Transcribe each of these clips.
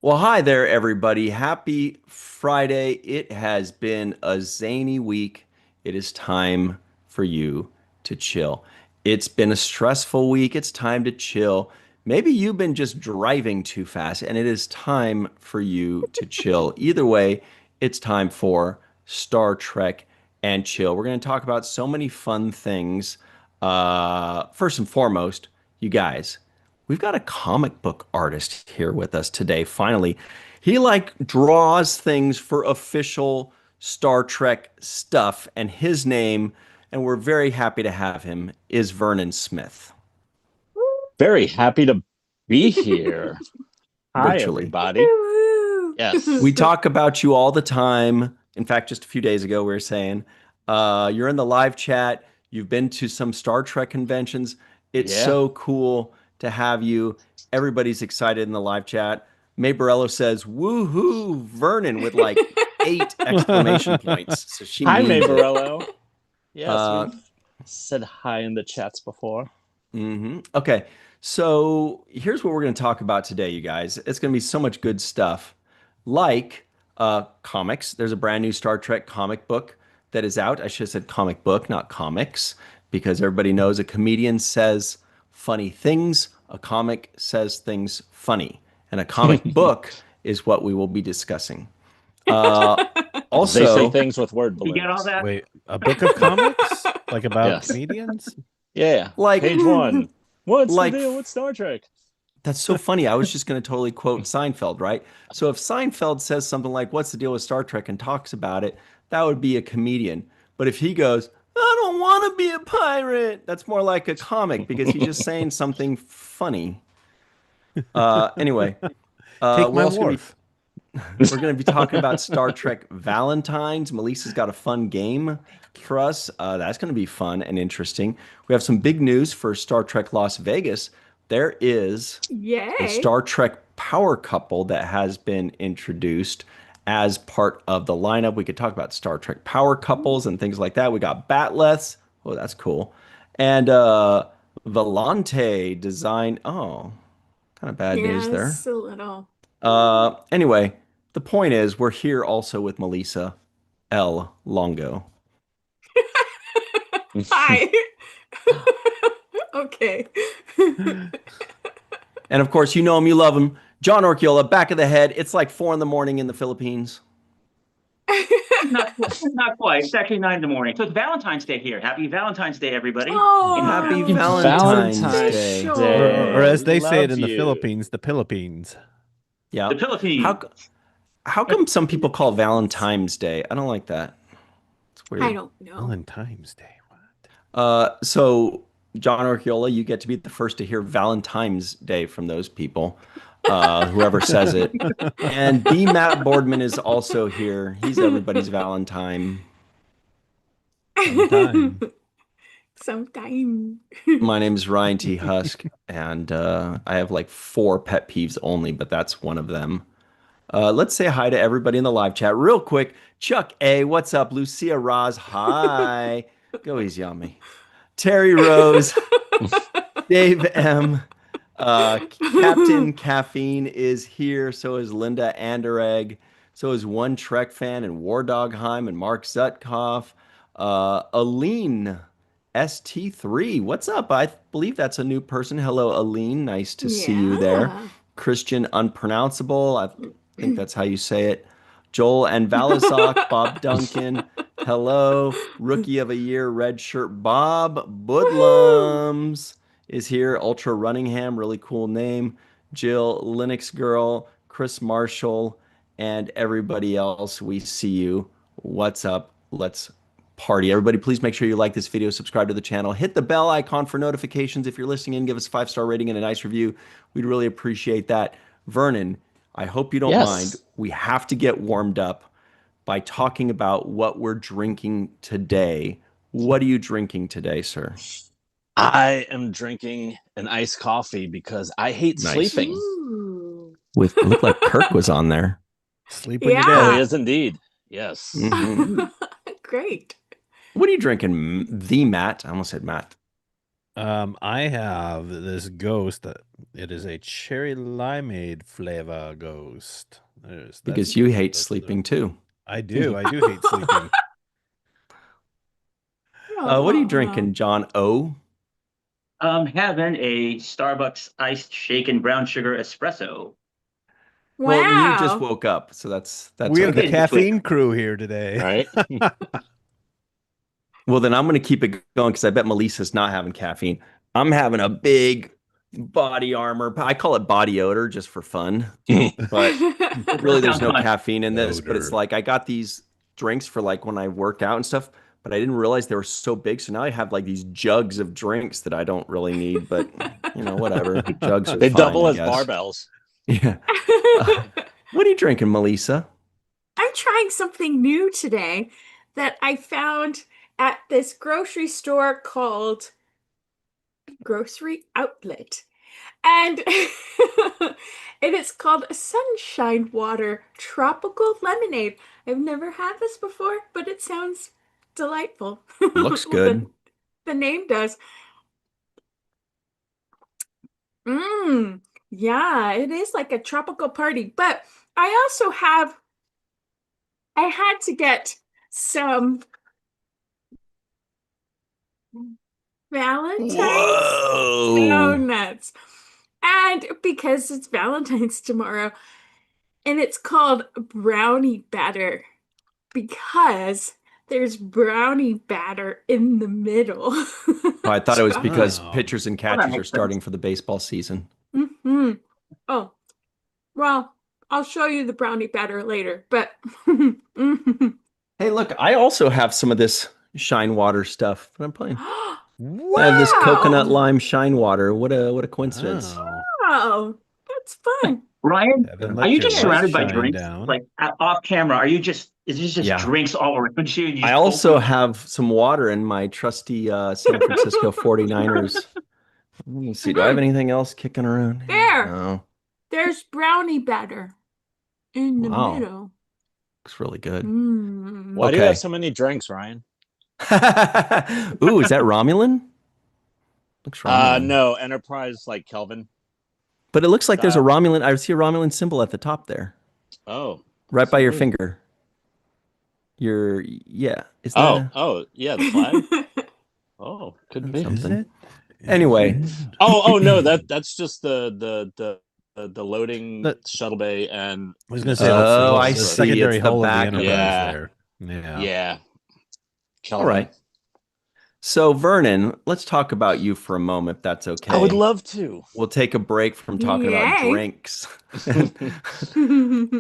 Well, hi there, everybody. Happy Friday. It has been a zany week. It is time for you to chill. It's been a stressful week. It's time to chill. Maybe you've been just driving too fast, and it is time for you to chill. Either way, it's time for Star Trek and chill. We're going to talk about so many fun things. First and foremost, you guys. We've got a comic book artist here with us today. Finally, he like draws things for official Star Trek stuff, and his name, and we're very happy to have him, is Vernon Smith. Very happy to be here. Hi, Literally. everybody. Yes. We talk about you all the time. In fact, just a few days ago, we were saying you're in the live chat. You've been to some Star Trek conventions. It's Yeah. so cool to have you. Everybody's excited in the live chat. May Borello says, "Woohoo, Vernon," with like 8 exclamation points. So she Hi, May means it. Borello. Yes, Uh, we've said hi in the chats before. Okay, so here's what we're going to talk about today, you guys. It's going to be so much good stuff, like comics. There's a brand new Star Trek comic book that is out. I should have said comic book, not comics, because everybody knows a comedian says funny things, a comic says things funny, and a comic book is what we will be discussing. Uh, They say also, things with word You get all balloons. that? Wait, a book of comics? Like about Yes. comedians? Yeah. like, Page 1. What's like the deal with Star Trek? That's so funny. I was just going to totally quote Seinfeld, right? So if Seinfeld says something like, "What's the deal with Star Trek?" and talks about it, that would be a comedian. But if he goes, "I don't want to be a pirate," that's more like a comic because he's just saying something funny. Anyway, Take we're my also going to wharf. we're going to be talking about Star Trek Valentines. Melissa's got a fun game for us. That's going to be fun and interesting. We have some big news for Star Trek Las Vegas. There is a Yay. Star Trek power couple that has been introduced as part of the lineup. We could talk about Star Trek power couples and things like that. We got Batleths. Oh, that's cool. And Volante design. Oh, kind of bad news there. Yes, a little. Anyway, the point is we're here also with Melissa L. Longo. Hi. Okay. And of course, you know him, you love him. John Orchiola, back of the head. It's like 4 in the morning in the Philippines. Not quite. It's actually 9 in the morning. So it's Valentine's Day here. Happy Valentine's Day, everybody. Oh, Happy Valentine's Day. Day. Or as they say it Love in the you. Philippines, the Philippines. Yeah. The Philippines. How come some people call Valentine's Day? I don't like that. It's weird. I don't know. Valentine's Day. What? So John Orchiola, you get to be the first to hear Valentine's Day from those people, whoever says it. And B. Matt Boardman is also here. He's everybody's Valentine. Sometime. Sometime. My name is Ryan T. Husk, and I have like 4 pet peeves only, but that's one of them. Let's say hi to everybody in the live chat real quick. Chuck A, what's up? Lucia Roz, hi. Go easy on me. Terry Rose, Dave M, Captain Caffeine is here. So is Linda Anderegg. So is One Trek Fan and War Dogheim and Mark Zutkoff. Aline ST3, what's up? I believe that's a new person. Hello, Aline. Nice to see you there. Yeah. Christian Unpronounceable. I think that's how you say it. Joel and Valizok, Bob Duncan. Hello. Rookie of a Year, Red Shirt Bob. Budlums is here. Ultra Runningham, really cool name. Jill, Linux Girl, Chris Marshall, and everybody else. We see you. What's up? Let's party. Everybody, please make sure you like this video, subscribe to the channel, hit the bell icon for notifications. If you're listening in, give us a 5-star rating and a nice review. We'd really appreciate that. Vernon, I hope you don't mind. We have to get warmed up by talking about what we're drinking today. What are you drinking today, sir? I am drinking an iced coffee because I hate Nice. sleeping. Ooh. With it looked like Kirk was on there. Sleep when Yeah. you're Oh, dead. yes, indeed. Yes. Mhm. Great. What are you drinking, the Matt? I almost said Matt. I have this ghost that It is a cherry limeade flavor ghost. Because you hate sleeping too. I do. I do hate sleeping. What are you Aw. drinking, John O? Having a Starbucks iced shaken brown sugar espresso. Well, you just Wow. woke up, so that's We have the okay. caffeine crew here today. Right? Well, then I'm going to keep it going because I bet Melissa's not having caffeine. I'm having a big body armor. I call it body odor just for fun, but really there's Sounds no fun. caffeine in this. But it's Odor. like I got these drinks for like when I work out and stuff, but I didn't realize they were so big. So now I have like these jugs of drinks that I don't really need, but whatever. Jugs are They fine, double I as guess. barbells. Yeah. What are you drinking, Melissa? I'm trying something new today that I found at this grocery store called Grocery Outlet. And and it's called Sunshine Water Tropical Lemonade. I've never had this before, but it sounds delightful. Looks Well, good. the name does. Mmm. Yeah, it is like a tropical party. But I had to get some Valentine's Whoa. donuts. And because it's Valentine's tomorrow, and it's called brownie batter because there's brownie batter in the middle. Oh, I thought it was because Oh. pitchers and Well, that catchers are makes sense. starting for the baseball season. hmm Oh, well, I'll show you the brownie batter later, but Hey, look, I also have some of this shine water stuff that I'm playing. I have this coconut wow. lime shine water. What a coincidence. Oh. Oh, that's fun. Ryan, Heaven, are let you your just light surrounded by shine drinks? down. Like off camera, is this just Yeah. drinks all around you? And you I just also open- have some water in my trusty San Francisco 49ers. Let me see. Do I have anything else kicking around? There. No. There's brownie batter in the Wow. middle. Looks really good. Why do you have Okay. so many drinks, Ryan? Ooh, is that Romulan? Looks Romulan. No, Enterprise like Kelvin. But it looks like there's a Style. Romulan. I see a Romulan symbol at the top there, Oh. right by your sweet. finger. Yeah. Is that Yeah, the flag. Oh, could be. something? Is it? Anyway. Oh no, that's just the loading The- shuttle bay and I was going to say Oh, I the see. secondary It's the hull of the back of Enterprise it. there. Yeah. yeah. Kelvin. All right. So, Vernon, let's talk about you for a moment, if that's okay. I would love to. We'll take a break from talking about Yay. drinks.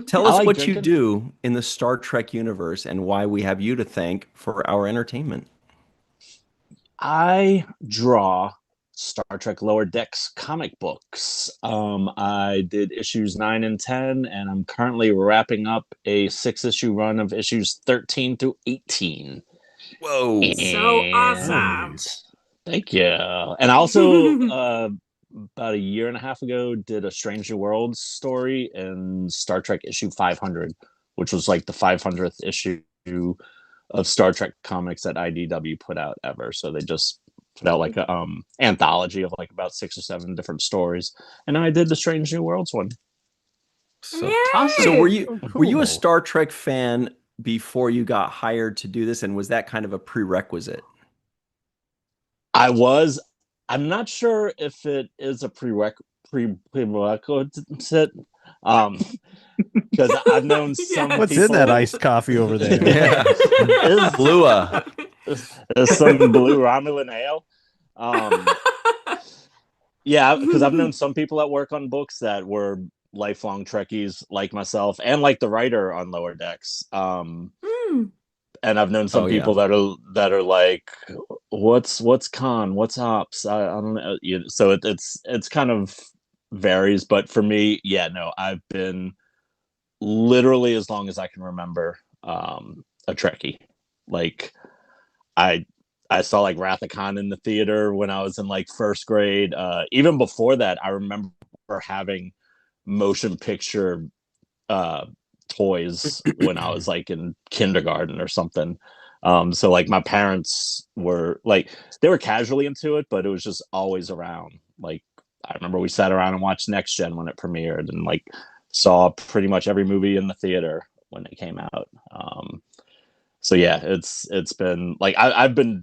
Tell I us like what you drinking. do in the Star Trek universe and why we have you to thank for our entertainment. I draw Star Trek Lower Decks comic books. I did issues 9 and 10, and I'm currently wrapping up a 6-issue run of issues 13 through 18. Whoa. So awesome. And thank you. And I also, about a year and a half ago, did a Strange New Worlds story in Star Trek issue 500, which was like the 500th issue of Star Trek comics that IDW put out ever. So they just put out like a anthology of like about 6 or 7 different stories. And I did the Strange New Worlds one. So, Yay. so were you a Cool. Star Trek fan before you got hired to do this, and was that kind of a prerequisite? I'm not sure if it is a prerequisite. Because I've known some Yeah. What's people. in that iced coffee over there? Yeah. Is Blua. There's some blue Romulan ale. Yeah, because I've known some people that work on books that were lifelong Trekkies like myself and like the writer on Lower Decks. Mm. And I've known some Oh, yeah. people that are like, what's con, what's ops? I don't know. So it's kind of varies, but for me, yeah, no, I've been literally as long as I can remember a Trekkie. Like I saw like Wrath of Khan in the theater when I was in like first grade. Even before that, I remember having motion picture toys when I was like in kindergarten or something. So like my parents were like, they were casually into it, but it was just always around. Like I remember we sat around and watched Next Gen when it premiered, and like saw pretty much every movie in the theater when it came out. So yeah, it's been like I've been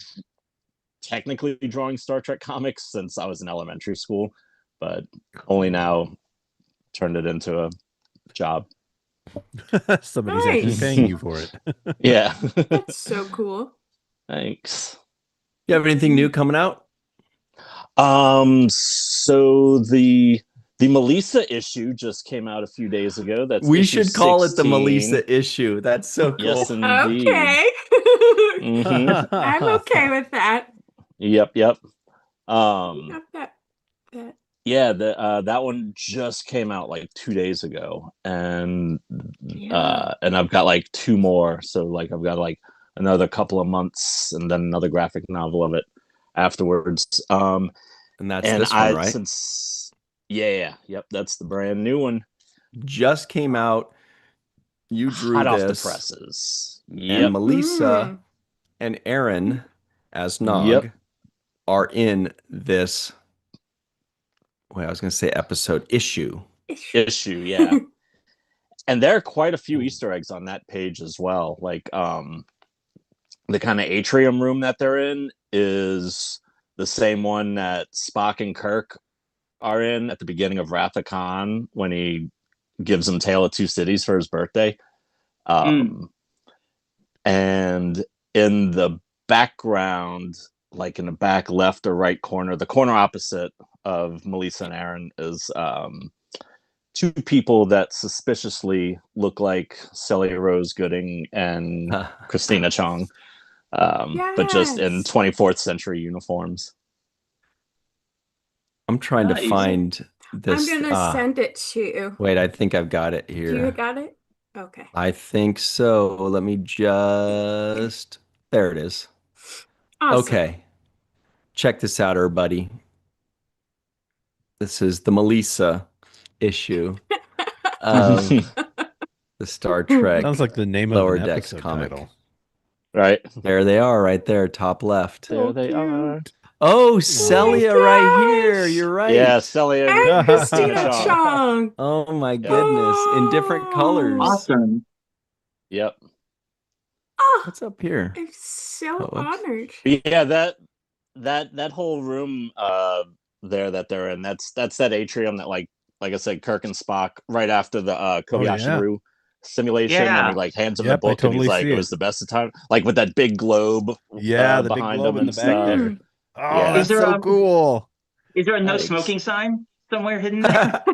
technically drawing Star Trek comics since I was in elementary school, but only now turned it into a job. Somebody's actually Nice. paying you for it. Yeah. That's so cool. Thanks. You have anything new coming out? So the Melissa issue just came out a few days ago. That's We issue should call it the 16. Melissa issue. That's so cool. Yes, indeed. Okay. Mhm. I'm okay with that. Yep. Got that. Yeah, that one just came out like 2 days ago, and Yeah. and I've got like two more, so like I've got like another couple of months, and then another graphic novel of it afterwards. And that's And this one, right? since yep, that's the brand new one, Just came out. You drew hot off the this, presses. and Yep, Melissa and Aaron as Nog Yep. are in this. Wait, I was going to say episode issue. issue, yeah. And there are quite a few Easter eggs on that page as well. Like the kind of atrium room that they're in is the same one that Spock and Kirk are in at the beginning of Wrath of Khan when he gives them Tale of Two Cities for his birthday. And in the background, like in the back left or right corner, the corner opposite of Melissa and Aaron is two people that suspiciously look like Celia Rose Gooding and Christina Chong, but just in Yes. 24th century uniforms. I'm trying to Nice. find this. I'm gonna send it to you. Wait, I think I've got it You here. got it? Okay. I think so. Let me just. There it is. Awesome. Okay. Check this out, everybody. This is the Melissa issue of the Star Trek Sounds like the name of Lower an Decks episode comic. title. Right. There they are, right there, top left. There they are. Oh, Celia right here. gosh. You're right. Yeah, Celia And Christina Chong. Chong. Oh my goodness. In different Oh. colors. Awesome. Yep. Oh, What's up here? I'm so Oh, whoops. honored. Yeah, that whole room there that they're in, that's that atrium that like I said, Kirk and Spock right after the Kobayashi yeah. Maru simulation, Yeah. and he like hands him Yep, the I book, and totally he's like, see it it. was the best of time, like with that big globe Yeah, the big behind globe him in and the back stuff. there. Oh, Yeah. that's Is there so a- cool. Is there a no Thanks. smoking sign somewhere hidden there?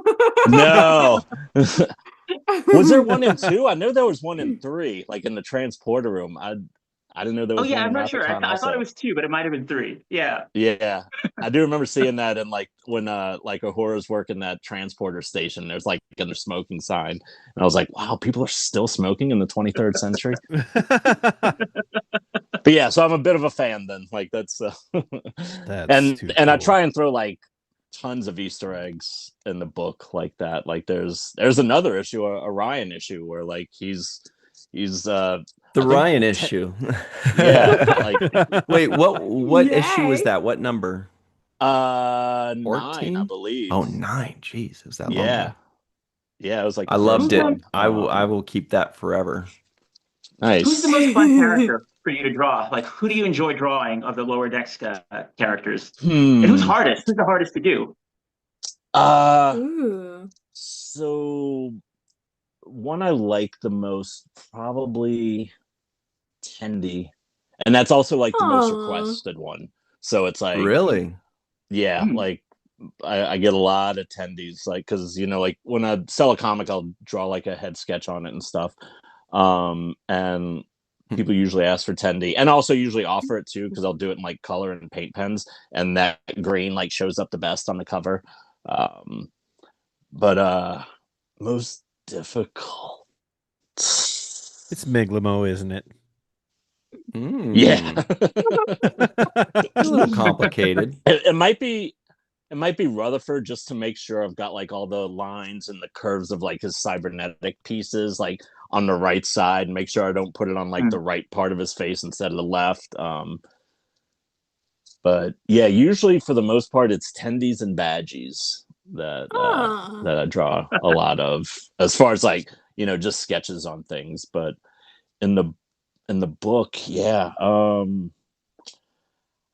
No. Was there one in 2? I know there was one in 3, like in the transporter room. I didn't know there Oh was yeah, one I'm in not sure. I Rathacon thought also. it was 2, but it might have been 3. Yeah. Yeah, I do remember seeing that, and like when like Uhura's working that transporter station, there's like a smoking sign, and I was like, wow, people are still smoking in the 23rd century. But yeah, so I'm a bit of a fan then. Like that's That's and too I cool. try and throw like tons of Easter eggs in the book like that. Like there's another issue, a Ryan issue, where like he's The I think Ryan issue. yeah, like Wait, what issue was Yay. that? What number? 9, I 14? believe. Oh, 9. Jeez, it was that long Yeah. ago. Yeah, it was like I the loved first it. one. I will keep that forever. Who's the Nice. most fun character for you to draw? Like, who do you enjoy drawing of the Lower Decks characters? And who's hardest? Who's the hardest to do? Ooh. So one I like the most, probably Tendi. And that's also like the most Aw. requested one. So it's like Really? yeah, Hmm. like I get a lot of tendies, like because you know, like when I sell a comic, I'll draw like a head sketch on it and stuff. And people usually ask for tendy, and also usually offer it too because I'll do it in like color and paint pens, and that green like shows up the best on the cover. But most difficult. It's Miglimo, isn't it? Yeah. A little complicated. It might be Rutherford, just to make sure I've got like all the lines and the curves of like his cybernetic pieces like on the right side, and make sure I don't put it on like the right part of his face instead of the left. But yeah, usually for the most part, it's tendies and badgies that Oh. that I draw a lot of, as far as like just sketches on things. But in the book, yeah, I don't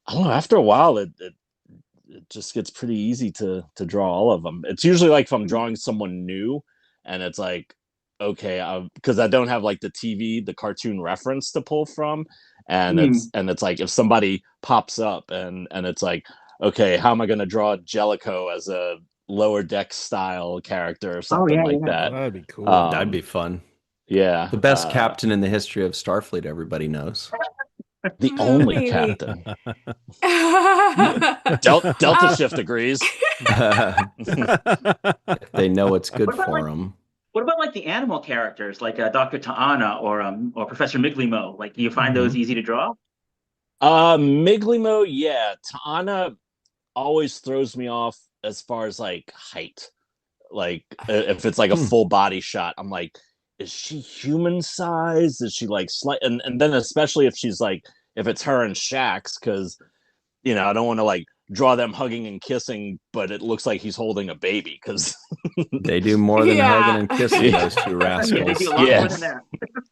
know. After a while, it just gets pretty easy to draw all of them. It's usually like if I'm drawing someone new, and it's like, okay, because I don't have like the cartoon reference to pull from, and Hmm. it's like if somebody pops up and it's like, okay, how am I going to draw Jellicoe as a lower deck style character or Oh something yeah, like yeah. Oh, that? that'd be cool. That'd Um, be fun. yeah, The best captain in the history of Starfleet, everybody knows. the only Maybe. captain. Delta Uh, Shift agrees. They know it's good what about like for them. what about like the animal characters, like Dr. Ta'ana or Professor Miglimo? Like, do you find Hmm. those easy to draw? Miglimo, yeah. Ta'ana always throws me off as far as like height. Like if it's like a Hmm. full body shot, I'm like, is she human size? Is she like slight? And then especially if she's like if it's her and Shax, because I don't want to like draw them hugging and kissing, but it looks like he's holding a baby because They do more than hugging yeah. and kissing, yeah, those two Yeah, they do a rascals. lot yeah, more than that.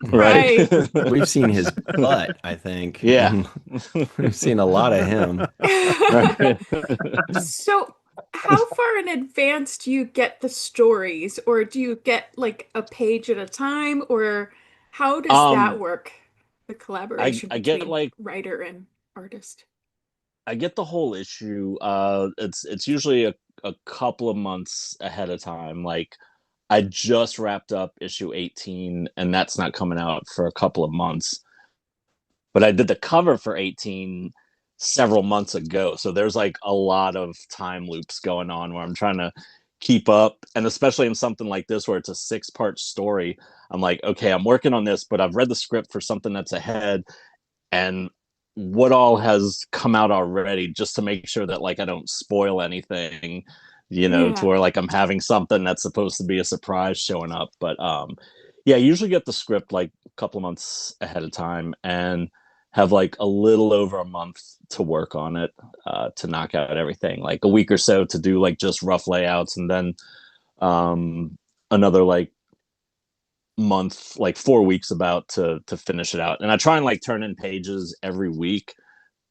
right, Right. We've seen his butt, I think. yeah, We've seen a lot of him. right. So, how far in advance do you get the stories, or do you get like a page at a time, or how does that um, work? The I collaboration I get between like writer and artist. I get the whole issue. It's usually a couple of months ahead of time. Like I just wrapped up issue 18, and that's not coming out for a couple of months. But I did the cover for 18 several months ago, so there's like a lot of time loops going on where I'm trying to keep up, and especially in something like this where it's a 6-part story. I'm like, okay, I'm working on this, but I've read the script for something that's ahead, and what all has come out already, just to make sure that like I don't spoil anything, to Yeah. where like I'm having something that's supposed to be a surprise showing up. But yeah, I usually get the script like a couple of months ahead of time and have like a little over a month to work on it, to knock out everything, like a week or so to do like just rough layouts, and then another like month, like 4 weeks about to finish it out. And I try and like turn in pages every week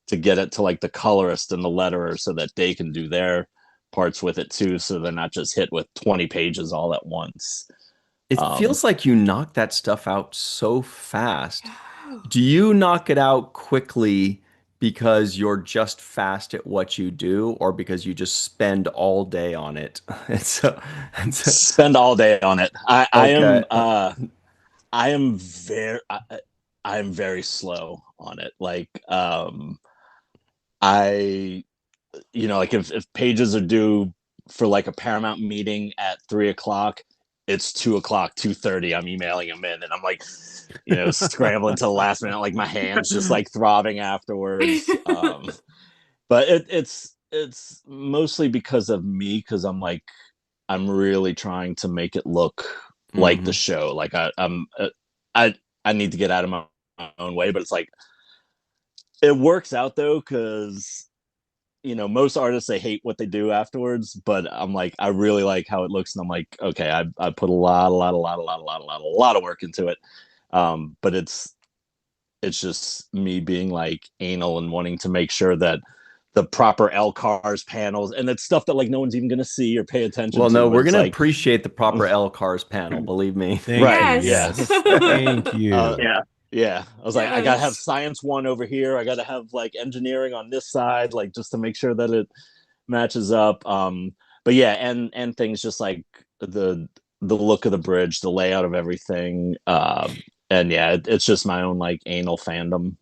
to get it to like the colorist and the letterer so that they can do their parts with it too, so they're not just hit with 20 pages all at once. It um feels like you knock that stuff out so fast. Oh. Do you knock it out quickly because you're just fast at what you do, or because you just spend all day on it? And so, Spend all day on it. okay. I am very I am very slow on it. Like I like if pages are due for like a Paramount meeting at 3 o'clock, it's 2 o'clock, 2:30. I'm emailing them in, and I'm like, scrambling to the last minute, like my hands just like throbbing afterwards. But it's mostly because of me, because I'm really trying to make it look like the Hmm. show. Like I I need to get out of my own way, but it's like it works out though, because most artists, they hate what they do afterwards, but I'm like, I really like how it looks, and I'm like, okay, I put a lot of work into it. But it's just me being like anal and wanting to make sure that the proper L cars panels, and it's stuff that like no one's even gonna see or pay attention Well, to, no, but we're it's going to like, appreciate the proper L cars panel, believe me. Thank right, you. yeah. Yes. Yes. Thank you. Yeah. Yeah, I was like, I gotta have Yes. science one over here, I gotta have like engineering on this side, like just to make sure that it matches up. But yeah, and things just like the look of the bridge, the layout of everything. And yeah, it's just my own like anal fandom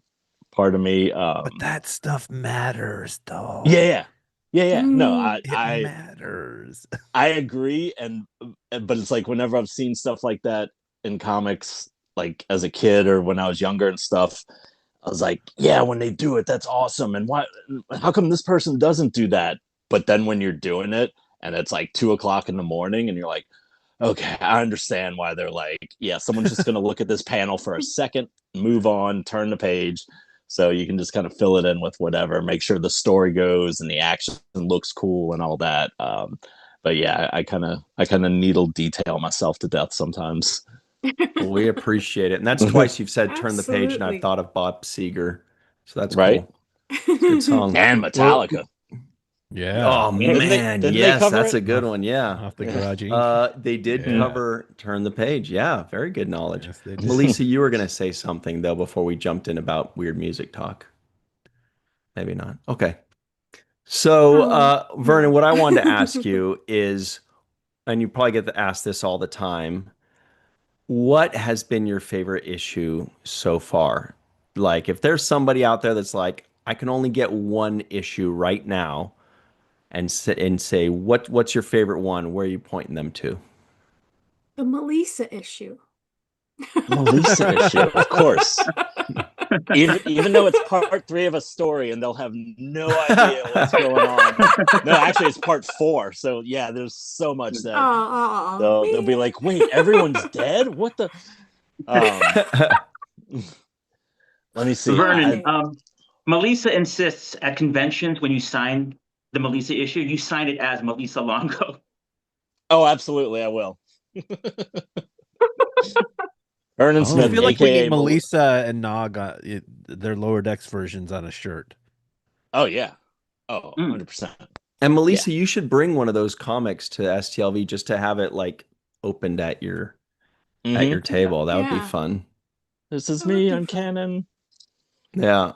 part of me. But that stuff matters, Yeah, though. yeah, yeah, yeah. No, Mm. It matters. I agree, and but it's like whenever I've seen stuff like that in comics, like as a kid or when I was younger and stuff, I was like, yeah, when they do it, that's awesome. And why? How come this person doesn't do that? But then when you're doing it and it's like 2 o'clock in the morning, and you're like, okay, I understand why they're like, yeah, someone's just gonna look at this panel for a second, move on, turn the page. So you can just kind of fill it in with whatever, make sure the story goes and the action looks cool and all that. But yeah, I kind of needle detail myself to death sometimes. Well, we appreciate it. And that's twice you've said turn the page, and I've Absolutely. thought of Bob Seger. So that's Right? cool. It's a good song. And Well, Metallica. Yeah. oh man, Didn't they yes, cover that's it? a good one. Yeah. Off the Garage Inc. They did Yeah. cover Turn the Page. Yeah, very good knowledge. Yes, they did. Melissa, you were going to say something though before we jumped in about weird music talk. Maybe not. Okay. So, Vernon, what I wanted to ask you is, and you probably get to ask this all the time, what has been your favorite issue so far? Like, if there's somebody out there that's like, I can only get one issue right now, and say, what's your favorite one? Where are you pointing them to? The Melissa issue. Melissa issue, of course. Even though it's part 3 of a story and they'll have no idea what's going on. No, actually it's part 4. So yeah, there's so much that they'll be like, wait, everyone's dead? What the let me see. Vernon, Melissa insists at conventions when you sign the Melissa issue, you sign it as Melissa Longo. Oh, absolutely, I will. Vernon Smith, I feel like we aka need Melissa and Nog, their Lower Decks versions on a shirt. Oh yeah. Oh, 100%. And Melissa, you should bring one of those comics to STLV just to have it like opened at your table. That would be fun. This is me on Canon. Yeah.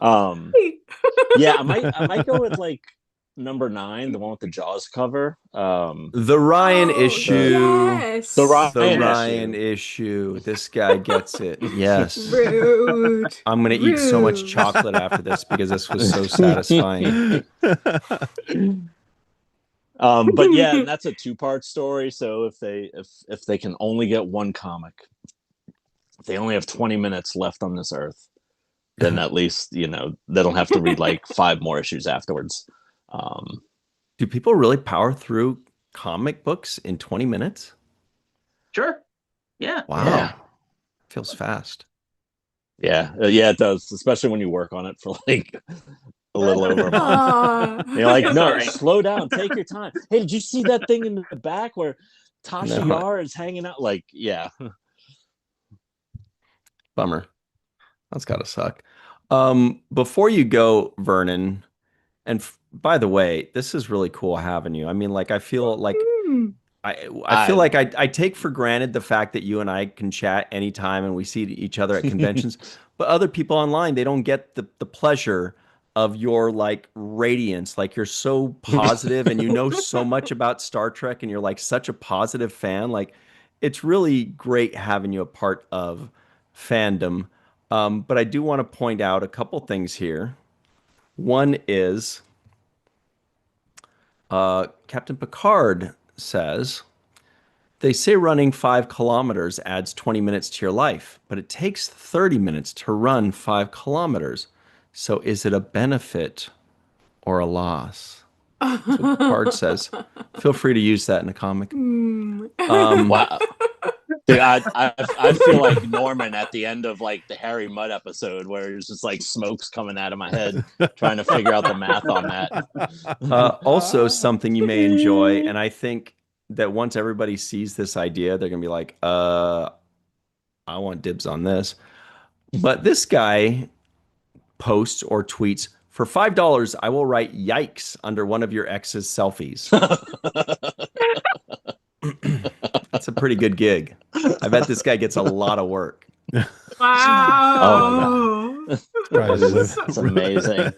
Yeah, I might go with like number 9, the one with the Jaws cover. The Ryan issue. Yes. The Ryan issue. This guy gets it. Yes. Rude. I'm gonna eat so much chocolate after this because this was so satisfying. But yeah, that's a 2-part story. So if they can only get one comic, if they only have 20 minutes left on this earth, then at least they don't have to read like 5 more issues afterwards. Do people really power through comic books in 20 minutes? Sure. Yeah. Wow. Yeah. Feels fast. Yeah, it does, especially when you work on it for like a little over a month. You're like, no, slow down, take your time. Hey, did you see that thing in the back where Tasha Yar is hanging out? Like, yeah. Bummer. That's gotta suck. Before you go, Vernon, and by the way, this is really cool having you. I mean, like, I feel like I feel like I take for granted the fact that you and I can chat anytime and we see each other at conventions, but other people online, they don't get the pleasure of your like radiance. Like, you're so positive and you know so much about Star Trek and you're like such a positive fan. Like, it's really great having you a part of fandom. But I do want to point out a couple things here. One is Captain Picard says, they say running 5 kilometers adds 20 minutes to your life, but it takes 30 minutes to run 5 kilometers. So is it a benefit or a loss? That's what Picard says. Feel free to use that in a comic. Wow. Dude, I feel like Norman at the end of like the Harry Mudd episode where there's just like smoke's coming out of my head trying to figure out the math on that. Also, something you may enjoy, and I think that once everybody sees this idea, they're gonna be like, I want dibs on this. But this guy posts or tweets, for $5, I will write yikes under one of your ex's selfies. That's a pretty good gig. I bet this guy gets a lot of work. Wow. Oh my God. That's amazing.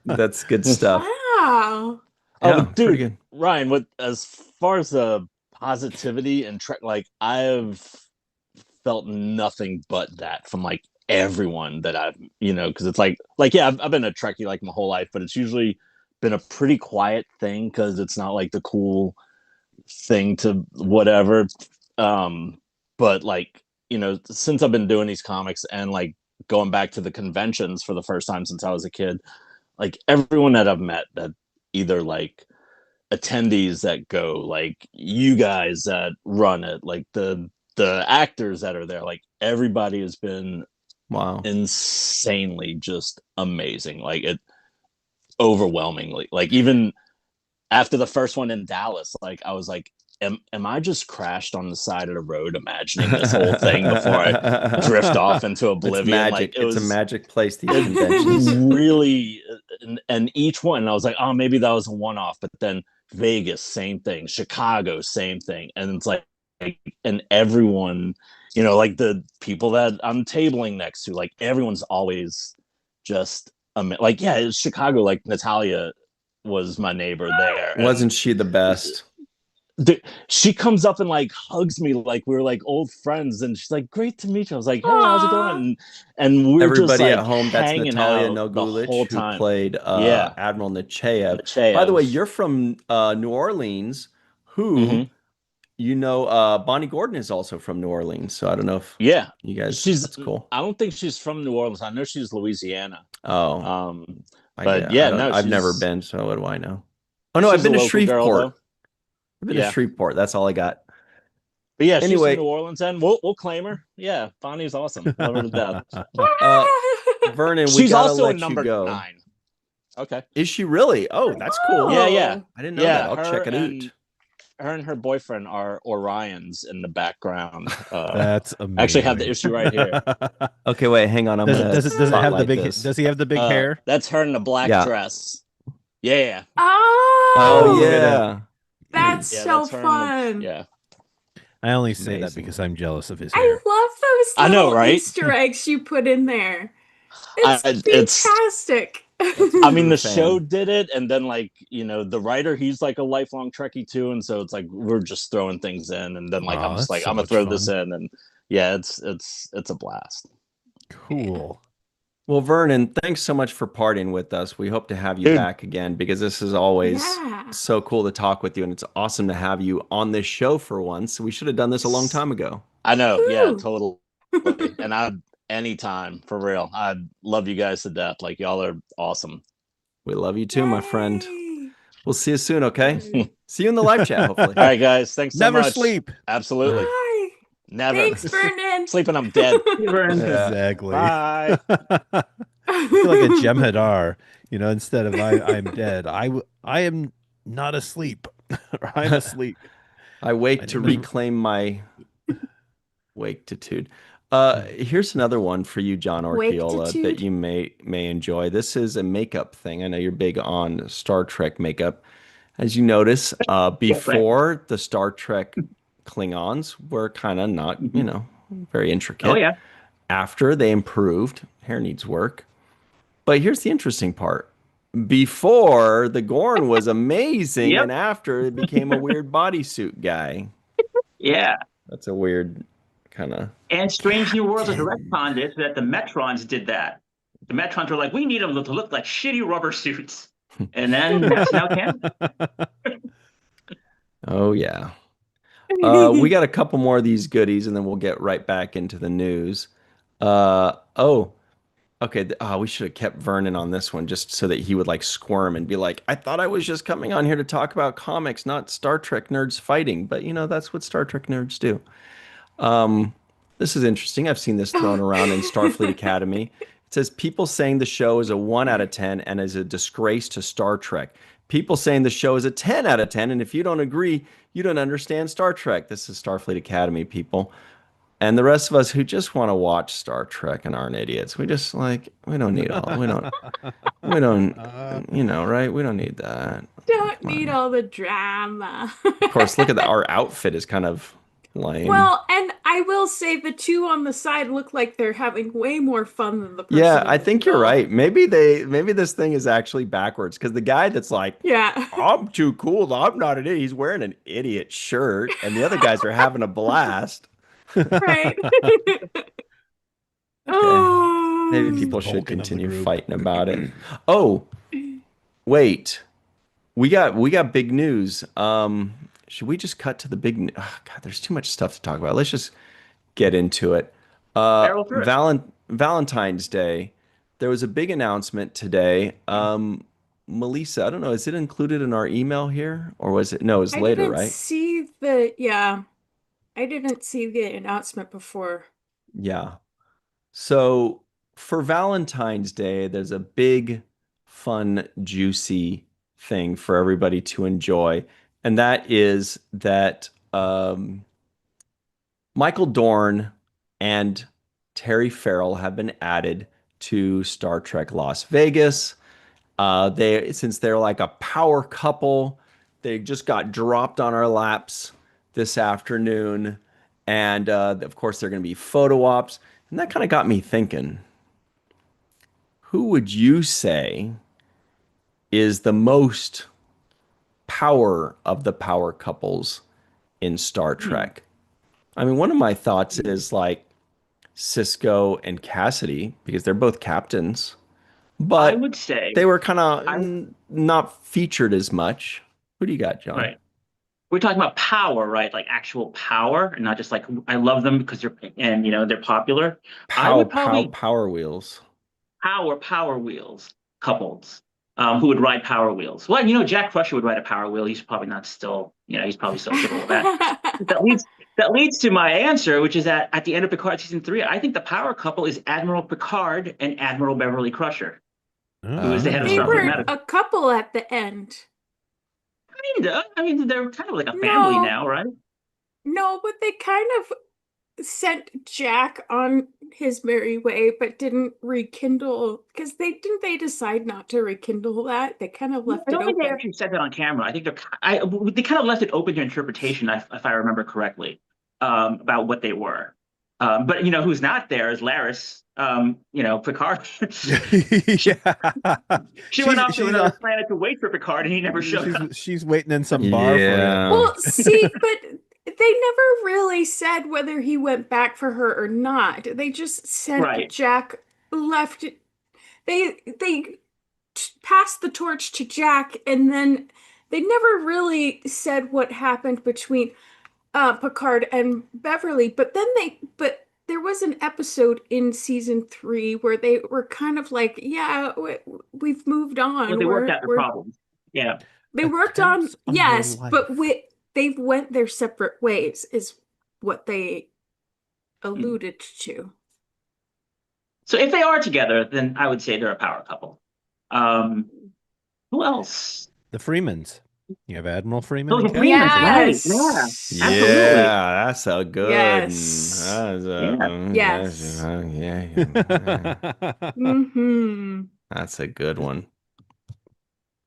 That's good stuff. Wow. Yeah, oh, dude, good. Ryan, as far as the positivity and like I have felt nothing but that from like everyone that I've, because it's like yeah, I've been a Trekkie like my whole life, but it's usually been a pretty quiet thing because it's not like the cool thing to whatever. But like, since I've been doing these comics and like going back to the conventions for the first time since I was a kid, like everyone that I've met that either like attendees that go, like you guys that run it, like the actors that are there, like everybody has been Wow. insanely just amazing. Like it overwhelmingly. Like even after the first one in Dallas, like I was like, am I just crashed on the side of the road imagining this whole thing before I drift off into It's oblivion? Like magic. It's a magic place, these it conventions. really, and each one, I was like, oh, maybe that was a one off. But then Vegas, same thing. Chicago, same thing. And it's like, and everyone, like the people that I'm tabling next to, like everyone's always just like, yeah, it's Chicago. Like Natalia was my neighbor there, and Wasn't she the best? she comes up and like hugs me like we were like old friends, and she's like, great to meet you. I was like, hey, how's it Aw. going? And we're just Everybody like at home, that's hanging Natalia out the Nogulich, whole who time. played Yeah, Admiral Nechayev. By the way, Nechayev. you're from New Orleans, Mm-hmm. who, Bonnie Gordon is also from New Orleans. So I don't know if Yeah, you guys, she's that's cool. I don't think she's from New Orleans. I know she's Louisiana. Oh, um I but get, I yeah, don't, no, I've never she's been, so what do I know? Oh no, I've she's a been to local girl Shreveport. though. I've been to Yeah, Shreveport. That's all I got. but yeah, she's from Anyway, New Orleans, and we'll claim her. Yeah, Bonnie's awesome. Love her to death. uh, Vernon, we She's gotta also a let you number go. 9. Okay. Is she really? Oh, that's cool. Yeah, yeah, Oh. I didn't know that. yeah. I'll check it out. Her and her boyfriend are Orions in the background. That's Actually have the amazing. issue right here. Okay, wait, hang on. I'm gonna Does it have the spotlight big this. does he have the big hair? That's her in the black Yeah. dress. Yeah. Oh Oh, look at that. yeah. that's Yeah, so that's her fun. yeah. I only say that Amazing. because I'm jealous of his I hair. love those I know, little right? Easter eggs you put in there. It's It's fantastic. I mean, the Fan. show did it, and then like the writer, he's like a lifelong Trekkie too, and so it's like we're just throwing things in, and then like Aw, I'm just that's like so I'm gonna much throw this fun. in, and yeah, it's a blast. Cool. Well, Vernon, thanks so much for partying with us. We hope to have you Dude, back again because this is always Yeah. so cool to talk with you, and it's awesome to have you on this show for once. We should have done this a long time ago. I know, yeah, Woo. totally. And anytime for real. I love you guys to death. Like y'all are awesome. We love you too, my friend. Yay. We'll see you soon, okay? Yay. See you in the live chat, hopefully. All right, guys. Thanks so Never much. sleep. Absolutely. Bye. Never. Thanks, Vernon. Sleeping, I'm dead. Yeah. Exactly. Bye. I feel like a Jem'Hadar, instead of I'm dead. I am not asleep. Or I'm asleep. I wake I to didn't- reclaim my waketitude. Here's another one for you, John Orchiola, that Waketitude? you may enjoy. This is a makeup thing. I know you're big on Star Trek makeup. As you notice, before the Star Trek Klingons were kind of not, very intricate. Oh, yeah. After they improved, hair needs work. But here's the interesting part. Before, the Gorn was amazing, Yep. and after, it became a weird bodysuit guy. Yeah. That's a weird kind of... And Strange New Worlds has retconned it that the Metrons did that. The Metrons were like, we need them to look like shitty rubber suits. And then that's now canon. Oh, yeah. We got a couple more of these goodies, and then we'll get right back into the news. Okay. We should have kept Vernon on this one just so that he would like squirm and be like, I thought I was just coming on here to talk about comics, not Star Trek nerds fighting. But that's what Star Trek nerds do. This is interesting. I've seen this thrown around in Starfleet Academy. It says people saying the show is a 1 out of 10 and is a disgrace to Star Trek. People saying the show is a 10 out of 10, and if you don't agree, you don't understand Star Trek. This is Starfleet Academy people. And the rest of us who just want to watch Star Trek and aren't idiots. We just we don't need right? We don't need that. Don't need all the drama. Of course, look at that. Our outfit is kind of lame. Well, and I will say the two on the side look like they're having way more fun than the person. Yeah, in I the think you're middle. right. Maybe this thing is actually backwards because the guy that's like, Yeah. I'm too cool. I'm not an idiot. He's wearing an idiot shirt, and the other guys are having a blast. Right. Oh. Maybe people should Vulcan of the continue group. fighting about it. Oh, wait. We got big news. Should we just cut to the big oh, God, there's too much stuff to talk about. Let's just get into it. Barrel through it. Valentine's Day. There was a big announcement today. Melissa, I don't know, is it included in our email here? Or was it? No, it was I later, didn't right? see I didn't see the announcement before. Yeah. So for Valentine's Day, there's a big, fun, juicy thing for everybody to enjoy, and that is that Michael Dorn and Terry Farrell have been added to Star Trek Las Vegas. Since they're like a power couple, they just got dropped on our laps this afternoon, and of course they're going to be photo ops, and that kind of got me thinking. Who would you say is the most power of the power couples in Star Hmm. Trek? I mean, one of my thoughts is like Cisco and Cassidy because they're both captains, I but would say, they were kind of I not featured as much. Who do you got, John? right. We're talking about power, right? Like actual power, and not just like I love them because they're popular. I would probably Power Wheels. power wheels couples who would ride power wheels. Well, Jack Crusher would ride a power wheel. He's probably not still, he's probably still capable of that. That leads to my answer, which is that at the end of Picard season 3, I think the power couple is Admiral Picard and Admiral Beverly Crusher, who is the head of They Starfleet weren't Oh. Medical. a couple at the end. Kinda. I mean, they're kind of like a family No, now, right? no, but they kind of sent Jack on his merry way, but didn't rekindle because they decide not to rekindle that. They kind of left I it don't think they open. actually said that on camera. I think they kind of left it open to interpretation, if I remember correctly, about what they were. But who's not there is Laris. Picard. she, Yeah. she went off to She's another planet to wait for Picard, and he never showed up. she's waiting in some bar for you. Yeah. Well, see, but they never really said whether he went back for her or not. They just sent Right. Jack left. They passed the torch to Jack, and then they never really said what happened between Picard and Beverly. But there was an episode in season 3 where they were kind of like, yeah, we've moved Well, on. they worked out their problems. Yeah. They worked on, Attempts on your yes, life. but they went their separate ways, is what they Hmm. alluded to. So if they are together, then I would say they're a power couple. Um, who else? The Freemans. You have Admiral Freeman Oh, and the Captain Freemans, Freeman. right? Yeah, Yes. absolutely. Yeah, that's a good. Yes. Yeah. Yes. Yeah, Mm-hmm. that's a good one.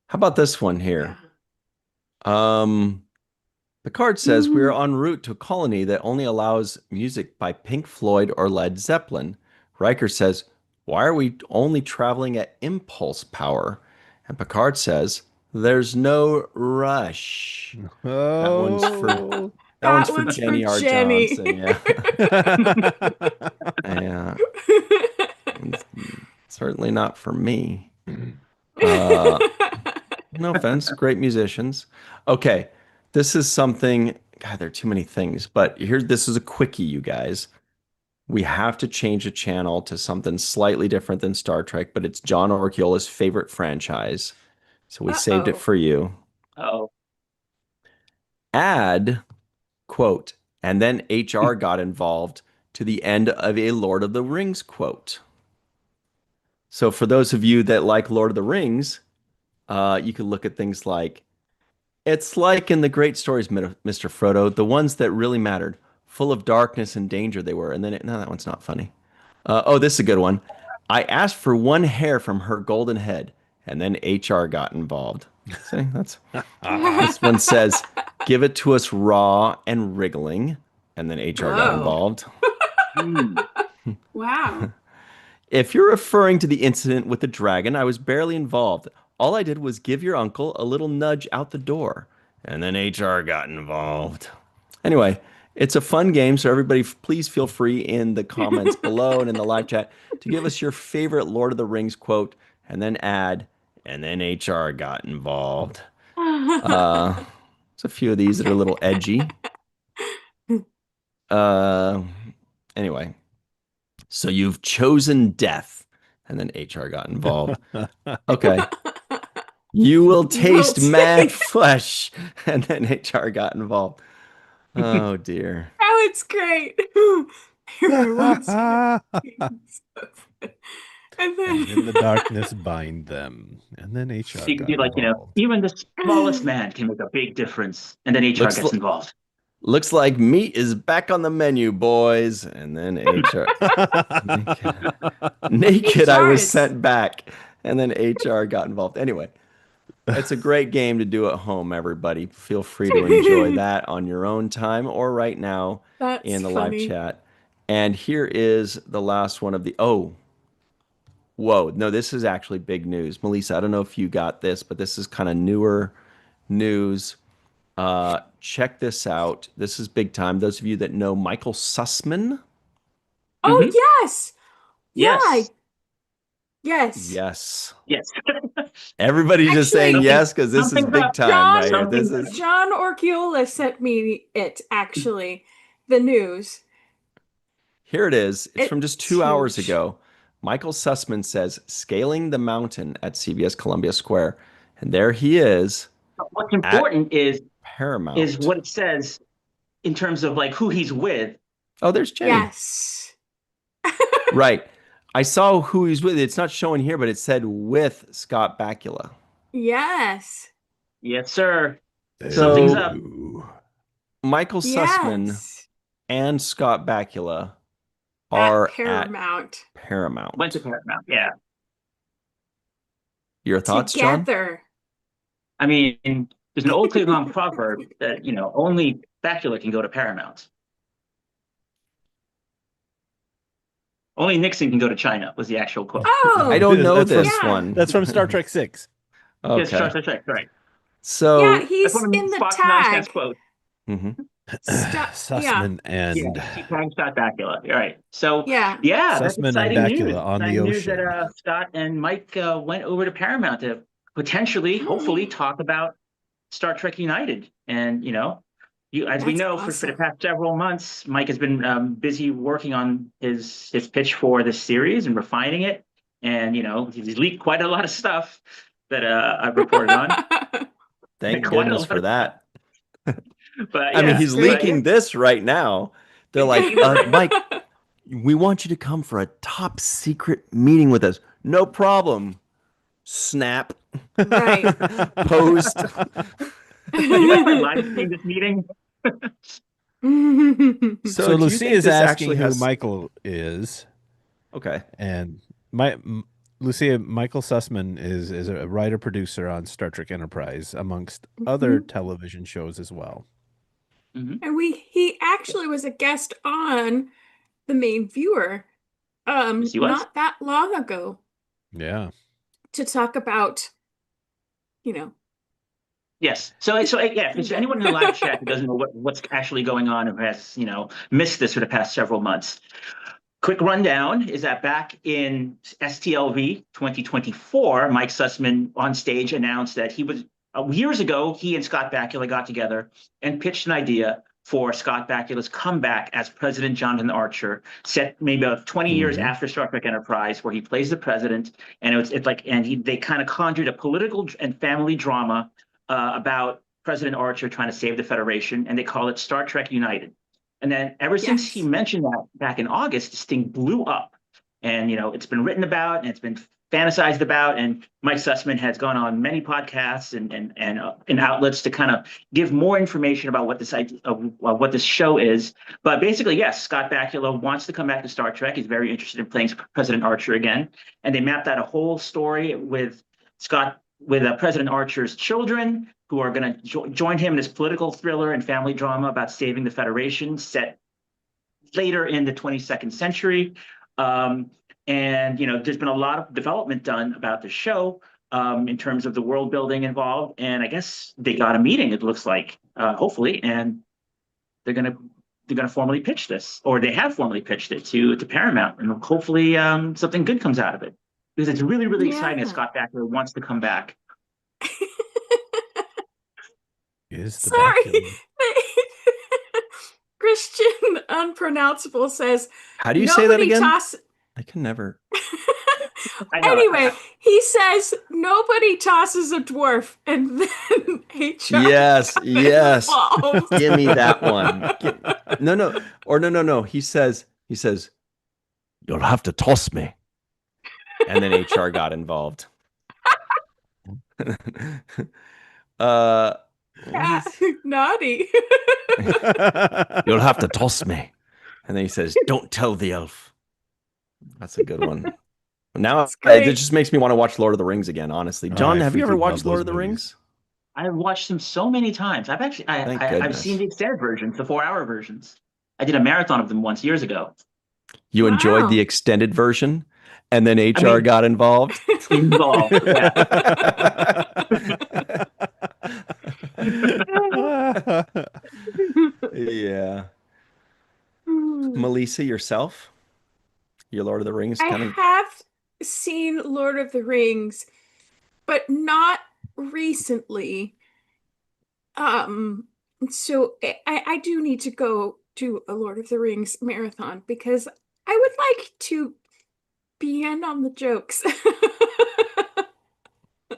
How about this one Yeah. here? Um, the card says we are Mm. en route to a colony that only allows music by Pink Floyd or Led Zeppelin. Riker says, "Why are we only traveling at impulse power?" And Picard says, "There's no rush." That one's for Oh. that one's That for one's for Jenny R. Jenny. Johnson. Yeah, yeah. It's certainly not for me. Uh, no offense, great musicians. Okay, this is something. God, there are too many things, but this is a quickie, you guys. We have to change the channel to something slightly different than Star Trek, but it's John Orkiola's favorite franchise. So we saved it Uh-oh. for you. Oh, Add, quote, and then HR got involved to the end of a Lord of the Rings quote. So for those of you that like Lord of the Rings, you could look at things like, it's like in the great stories, Mr. Frodo, the ones that really mattered, full of darkness and danger they were. And then, no, that one's not funny. Oh, this is a good one. I asked for one hair from her golden head, and then HR got involved. See, this one says, give it to us raw and wriggling, and then HR got Oh. involved. hmm. Wow. If you're referring to the incident with the dragon, I was barely involved. All I did was give your uncle a little nudge out the door, and then HR got involved. Anyway, it's a fun game, so everybody please feel free in the comments below and in the live chat to give us your favorite Lord of the Rings quote, and then add, and then HR got involved. There's a few of these that are a little edgy. Uh, anyway. So you've chosen death, and then HR got involved. Okay. You will taste mad flesh, and then HR got involved. Oh dear. Oh, it's great. I won't see And the and in the then darkness bind them. And then HR You can do got like, involved. even the smallest man can make a big difference, and then HR Looks gets involved. looks like meat is back on the menu, boys. And then HR. Naked, I HR was is sent back, and then HR got involved. Anyway, it's a great game to do at home, everybody. Feel free to enjoy that on your own time or right now that's in the live funny. chat. And here is the last one of the. Oh, whoa. No, this is actually big news. Melissa, I don't know if you got this, but this is kind of newer news. Check this out. This is big time. Those of you that know Michael Sussman. Oh Hmm. yes. Yeah. Yes. Yes. Yes. Yes. Everybody's just saying Actually, yes because this is Something's big up. time right John here. This Something's is up. John Orchiola sent me it actually, the news. Here it is. It's from just It's 2 hours huge. ago. Michael Sussman says, scaling the mountain at CBS Columbia Square. And there he is What's at important is Paramount. what it says in terms of like who he's with. Oh, there's Jenny. Yes. Right. I saw who he's with. It's not showing here, but it said with Scott Bakula. Yes. Yes, sir. Something's So up. Boo. Michael Sussman Yes. and Scott Bakula At are at Paramount Went to Paramount. Paramount. Yeah. Your thoughts, John? together. I mean, there's an old Klingon proverb that, only Bacula can go to Paramount. Only Nixon can go to China was the actual quote. I Oh, don't know That's from this yeah. one. that's from Star Trek 6. Yes, Okay. Star Trek, right. Yeah, So, That's he's one of in the Spock's nonsense tag. quotes. mhm. Yeah. Sussman Yeah, and he tagged Scott Bakula. You're right. So, Yeah. yeah, that's Sussman and exciting news. Bakula on the Exciting news that ocean. Scott and Mike went over to Paramount to potentially, hopefully, talk about Star Trek United. And, as we That's know, for the awesome. past several months, Mike has been busy working on his pitch for this series and refining it. And, he's leaked quite a lot of stuff that I've reported on. Thank Quite a goodness lot for of stuff. that. But I mean, yeah, That's he's great. but yeah, leaking this right now. They're like, Mike, we want you to come for a top secret meeting with us. No problem. Snap. Right. Post. you mind if I live stream this meeting? So So do you Lucia think is this asking actually who has Michael is, okay. and Lucia, Michael Sussman is a writer producer on Star Trek Enterprise, amongst other television shows as well. Mhm. And he actually was a guest on The Main Viewer Yes, he was. not that long ago Yeah. to talk about, you know, Yes. So yeah, if there's anyone in the live chat who doesn't know what's actually going on or has, missed this for the past several months, quick rundown is that back in STLV 2024, Mike Sussman on stage announced that years ago, he and Scott Bakula got together and pitched an idea for Scott Bakula's comeback as President Jonathan Archer, set maybe about 20 years Mhm. after Star Trek Enterprise, where he plays the president, and they kind of conjured a political and family drama about President Archer trying to save the Federation, and they call it Star Trek United. And then ever since he yes. mentioned that back in August, this thing blew up. And, it's been written about and it's been fantasized about. And Mike Sussman has gone on many podcasts and outlets to kind of give more information about what what this show is. But basically, yes, Scott Bakula wants to come back to Star Trek. He's very interested in playing President Archer again. And they mapped out a whole story with President Archer's children, who are going to join him in this political thriller and family drama about saving the Federation, set later in the 22nd century. And there's been a lot of development done about the show in terms of the world building involved. And I guess they got a meeting, it looks like, hopefully, and they're gonna formally pitch this, or they have formally pitched it to Paramount, and hopefully something good comes out of it, because it's really, really exciting that Yeah. Scott Bakula wants to come back. Is the Sorry. Bakula. Christian Unpronounceable says How do you say that nobody again? toss I can never. I know. Anyway, he says nobody tosses a dwarf, and then HR Yes, got yes. involved. Give me that one. No. Or no. He says He says, "You'll have to toss me." And then HR got involved. uh, Naughty. You'll have to toss me. And then he says, "Don't tell the elf." That's a good one. Now It's it great. just makes me want to watch Lord of the Rings again, honestly. Oh, John, I have you ever freaking love watched Lord those of the movies. Rings? I've watched them so many times. Thank I've seen goodness. the extended versions, the 4-hour versions. I did a marathon of them once years ago. You enjoyed the Wow. extended version, and then I HR mean, got involved. involved. Yeah. Yeah. Melissa, yourself? Your Lord of the Rings I kind of. have seen Lord of the Rings, but not recently. Um, so I do need to go to a Lord of the Rings marathon because I would like to be in on the jokes.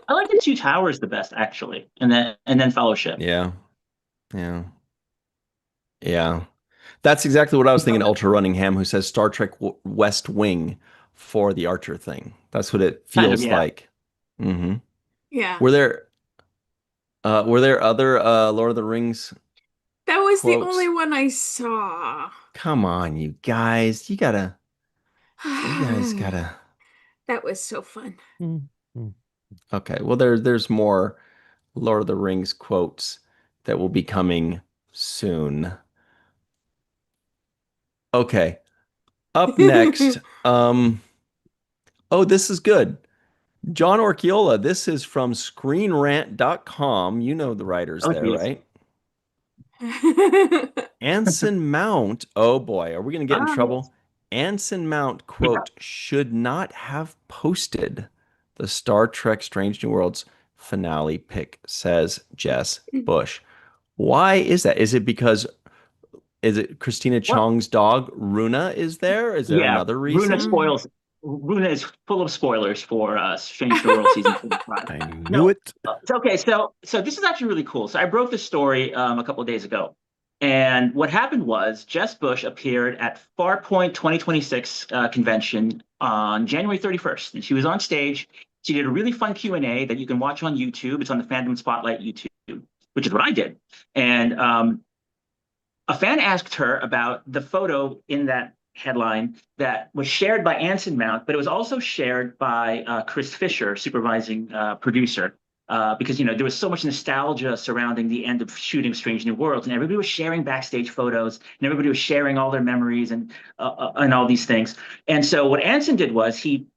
I like the Two Towers the best, actually, and then Fellowship. Yeah. Yeah. Yeah. That's exactly what I was thinking. Ultra Running Ham, who says Star Trek West Wing for the Archer thing. That's what it Kind of, feels yeah. like. Hmm Yeah, Were there other Lord of the Rings that was the only quotes? one I saw. Come on, you guys. You guys gotta. That was so fun. Okay. Well, there's more Lord of the Rings quotes that will be coming soon. Okay. Up next, oh, this is good. John Orchiola, this is from screenrant.com. You know the writers Oh, there, geez. right? Anson Mount, oh boy, are we going to get in trouble? Anson Mount, quote, should not have posted the Star Trek Strange New Worlds finale pic, says Jess Bush. Why is that? Is it Christina Well, Chong's dog, Runa, is there? Is there yeah, another Runa reason? spoils. Runa is full of spoilers for Strange New World season 5. I knew No, it. okay. So this is actually really cool. So I broke this story a couple of days ago, and what happened was Jess Bush appeared at Farpoint 2026 convention on January 31st, and she was on stage. She did a really fun Q&A that you can watch on YouTube. It's on the Fandom Spotlight YouTube, which is what I did, and a fan asked her about the photo in that headline that was shared by Anson Mount, but it was also shared by Chris Fisher, supervising producer, because there was so much nostalgia surrounding the end of shooting Strange New Worlds, and everybody was sharing backstage photos, and everybody was sharing all their memories and all these things. And so what Anson did was he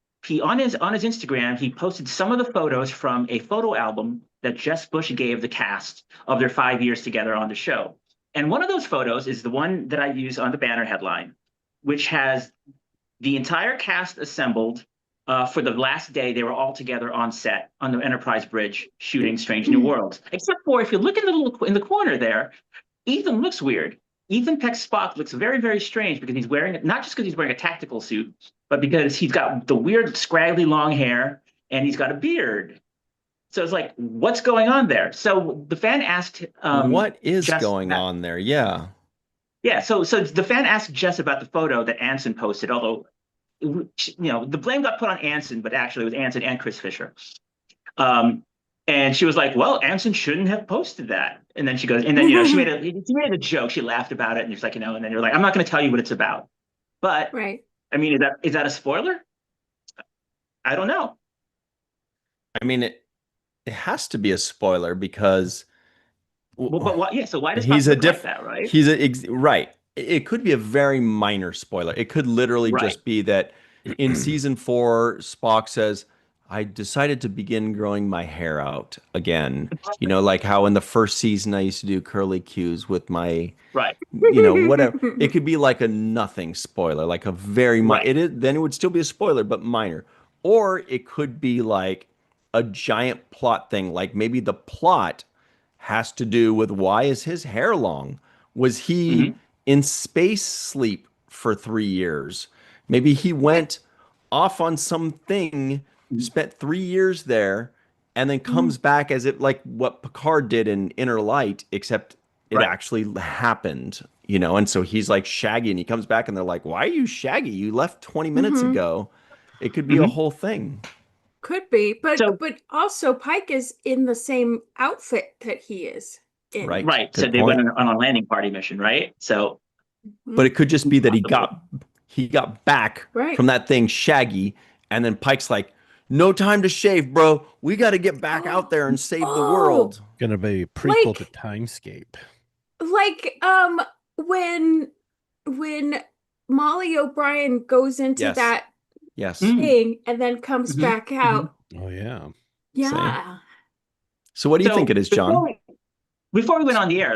on his Instagram he posted some of the photos from a photo album that Jess Bush gave the cast of their 5 years together on the show. And one of those photos is the one that I use on the banner headline, which has the entire cast assembled for the last day they were all together on set on the Enterprise Bridge shooting Strange New Worlds. Except for if you look in the corner there, Ethan looks weird. Ethan Peck Spock looks very, very strange because he's wearing not just because he's wearing a tactical suit, but because he's got the weird, scraggly long hair and he's got a beard. So it's like, what's going on there? So the fan asked What is Jess going on there? Yeah. yeah, so the fan asked Jess about the photo that Anson posted, although the blame got put on Anson, but actually it was Anson and Chris Fisher. Um, and she was like, "Well, Anson shouldn't have posted that." And then she goes, and then she made a joke. She laughed about it, and it's like, and then you're like, "I'm not going to tell you what it's about." But Right. I mean, is that a spoiler? I don't know. I mean, it has to be a spoiler because Well, but what? Yeah. So why does he's Spock a look like diff that, right? he's right. It could be a very minor spoiler. It could literally Right. just be that in season 4, Spock says, "I decided to begin growing my hair out again." Like how in the first season I used to do curly cues with my, Right. whatever. It could be like a nothing spoiler, like a very Right. then it would still be a spoiler, but minor. Or it could be like a giant plot thing, like maybe the plot has to do with why is his hair long? Was he Hmm. in space sleep for 3 years? Maybe he went off on something, spent 3 years there, and then comes back as if like what Picard did in Inner Light, except it Right. actually happened and so he's like Shaggy, and he comes back, and they're like, "Why are you Shaggy? You left 20 minutes Hmm. ago." It could be a Mhm. whole thing, Could be, So but also Pike is in the same outfit that he is in. right? right, so Good they went point. on a landing party mission, right? So But Mhm. it could just be that possibly. he got back Right. from that thing Shaggy, and then Pike's like, "No time to shave, bro. We got to get back out Oh, there and save the oh, world." Gonna be a prequel to like Timescape. like when when Molly O'Brien goes into Yes. that Yes. Mm, thing and then comes mhm, back mhm. out. Oh yeah. See. Yeah. So what do you think So it is, John? before we went on the air,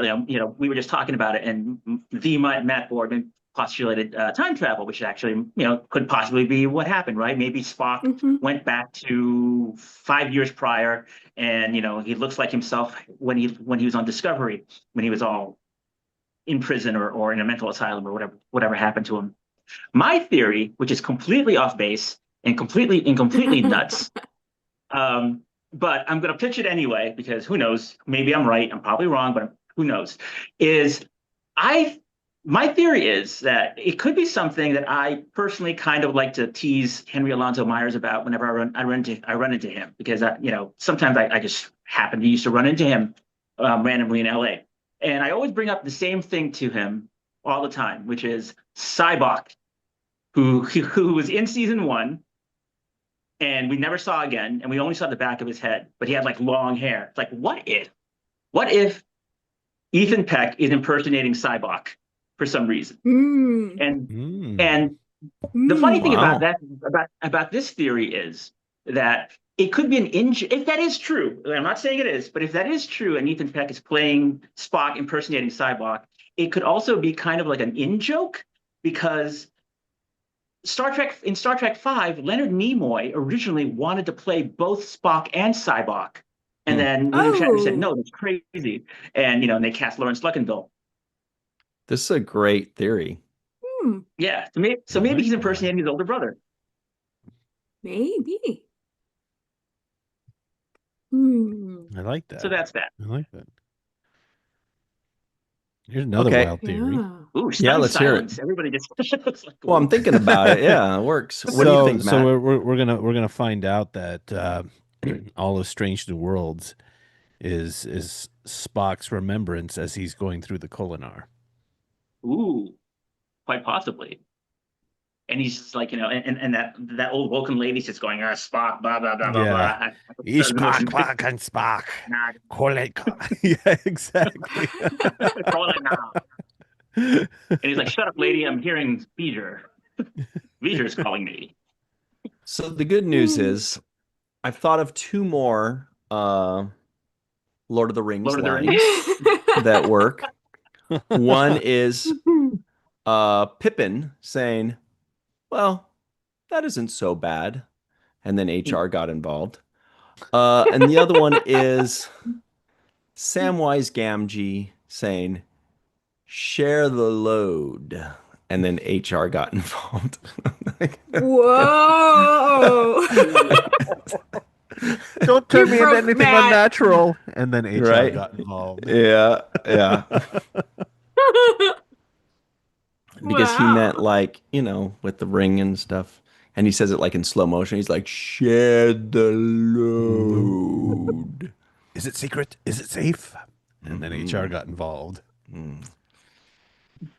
we were just talking about it, and the Matt Boardman postulated time travel, which actually, could possibly be what happened, right? Maybe Spock Hmm. went back to 5 years prior, and he looks like himself when he was on Discovery, when he was all in prison or in a mental asylum or whatever happened to him. My theory, which is completely off base and completely nuts, um, but I'm going to pitch it anyway because who knows? Maybe I'm right. I'm probably wrong, but who knows? Is I My theory is that it could be something that I personally kind of like to tease Henry Alonso Myers about whenever I run into him because sometimes I just happen to used to run into him randomly in LA, and I always bring up the same thing to him all the time, which is Cybok, who was in season 1 and we never saw again, and we only saw the back of his head, but he had like long hair. It's like, what if Ethan Peck is impersonating Cybok for some reason? Mm. And Mm. and the funny thing Mm. about Wow. that about this theory is that it could be an in if that is true. I'm not saying it is, but if that is true, and Ethan Peck is playing Spock impersonating Cybok, it could also be kind of like an in joke because Star Trek V, Leonard Nimoy originally wanted to play both Spock and Cybok, and Hmm. then William Shatner said, Oh. "No, that's crazy," and they cast Lawrence Luckenbill. This is a great theory. Hmm. Yeah, so I maybe like he's that. impersonating his older brother. Maybe. Hmm. I like So that. that's that. I like that. Here's another Okay. wild theory. Yeah. Ooh, Yeah, stunned let's hear it. silence. Everybody just looks like, Well, I'm ooh. thinking about it. Yeah, it works. What do you So think, so Matt? we're gonna find out that all of Strange New Worlds is Spock's remembrance as he's going through the Kolinar. Ooh, quite possibly. And he's just like, and that old Vulcan lady's just going, Spock, blah blah blah blah blah. Yeah. I put Ich the motion. Spock and Spock. Nah, Koleka. Yeah, exactly. call it now. And he's like, "Shut up, lady! I'm hearing Beezer. Beezer's calling me." So the good news Hmm. is I've thought of two more Lord of the Rings Lord of the Rings. lines that work. One is Pippin saying, "Well, that isn't so bad," and then HR got involved. And the other one is Samwise Gamgee saying, "Share the load," and then HR got involved. Whoa. Don't You turn me into broke anything Matt. unnatural. And then HR Right? got involved. Yeah, yeah. Because he meant Wow. like, with the ring and stuff. And he says it like in slow motion. He's like, "Share the load." Is it secret? Is it safe? And then HR Mhm. got involved. Mm.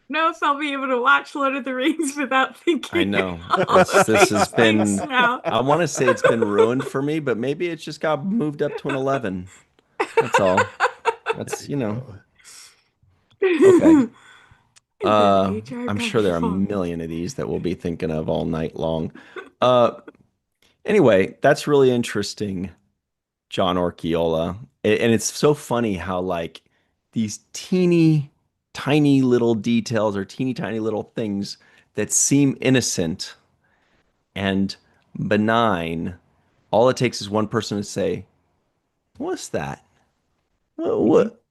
No, if I'll be able to watch Lord of the Rings without I thinking know. all This of this has these things been now. I want to say it's been ruined for me, but maybe it just got moved up to an 11. That's all. There That's, you go. okay. And then HR I'm got sure there are a involved. million of these that we'll be thinking of all night long. Uh, anyway, that's really interesting, John Orchiola. And it's so funny how like these teeny tiny little details or teeny tiny little things that seem innocent and benign, all it takes is one person to say, "What's that? What,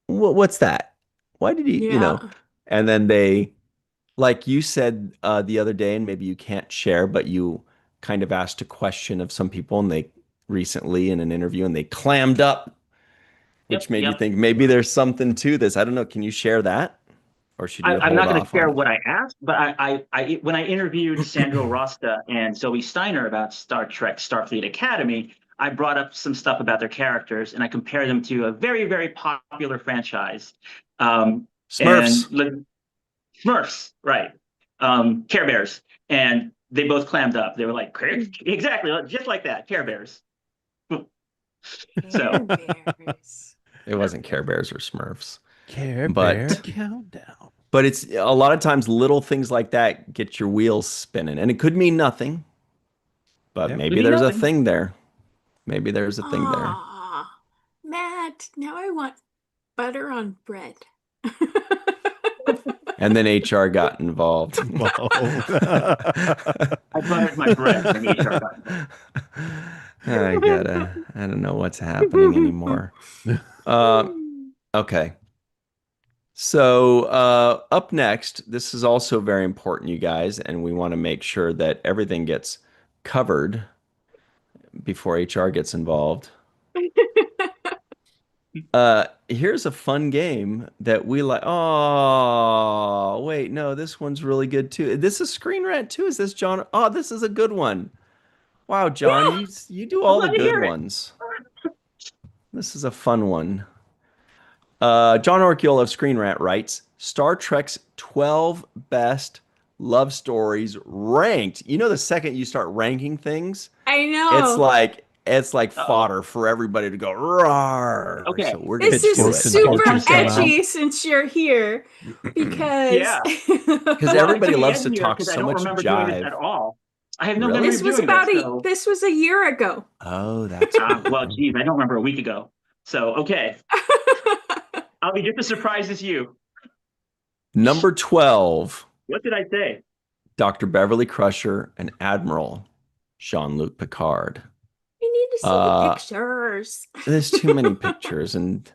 Mhm. what's that? Why did he?" Yeah. And then they, like you said the other day, and maybe you can't share, but you kind of asked a question of some people, and they recently in an interview, and they clammed up, which Yep, made you yep. think maybe there's something to this. I don't know. Can you share that? or should you I'm hold not going to off on share it? what I asked, but when I interviewed Sandro Rosta and Zoe Steiner about Star Trek Starfleet Academy, I brought up some stuff about their characters and I compared them to a very, very popular franchise. Smurfs. And Smurfs, right? Care Bears, and they both clammed up. They were like, exactly, just like that, Care Bears. Care So Bears. It wasn't Care Bears or Smurfs, Care Bear but countdown. it's a lot of times little things like that get your wheels spinning, and it could mean nothing, but Yep. could maybe be there's a nothing. thing there. Maybe there's a thing there. Ah, Matt, now I want butter on bread. And then HR got involved. Whoa. I buttered my bread when HR got involved. I don't know what's happening anymore. Okay. So up next, this is also very important, you guys, and we want to make sure that everything gets covered before HR gets involved. Here's a fun game that we like. Oh, wait, no, this one's really good too. This is Screen Rant too. Is this John? Oh, this is a good one. Wow, John, Yeah, you do I'm all the glad to good hear it. ones. This is a fun one. John Orchiola of Screen Rant writes, Star Trek's 12 best love stories ranked. You know, the second you start ranking things, I it's know. like Uh-oh. fodder for everybody to go roar. Okay. So we're gonna This do Pitchforks is it and super torches come out. edgy since you're here because Yeah. because Well, it everybody could be loves to edgier talk because I so don't much remember doing this jive. at all. I have no memory Really? this of was doing this. about So, this was a year ago. Oh, that's well, geez, I don't remember a week ago. So, okay, I'll be just as surprised as you. number 12, What did I say? Dr. Beverly Crusher and Admiral Jean-Luc Picard. We need to see the Uh, pictures. there's too many pictures and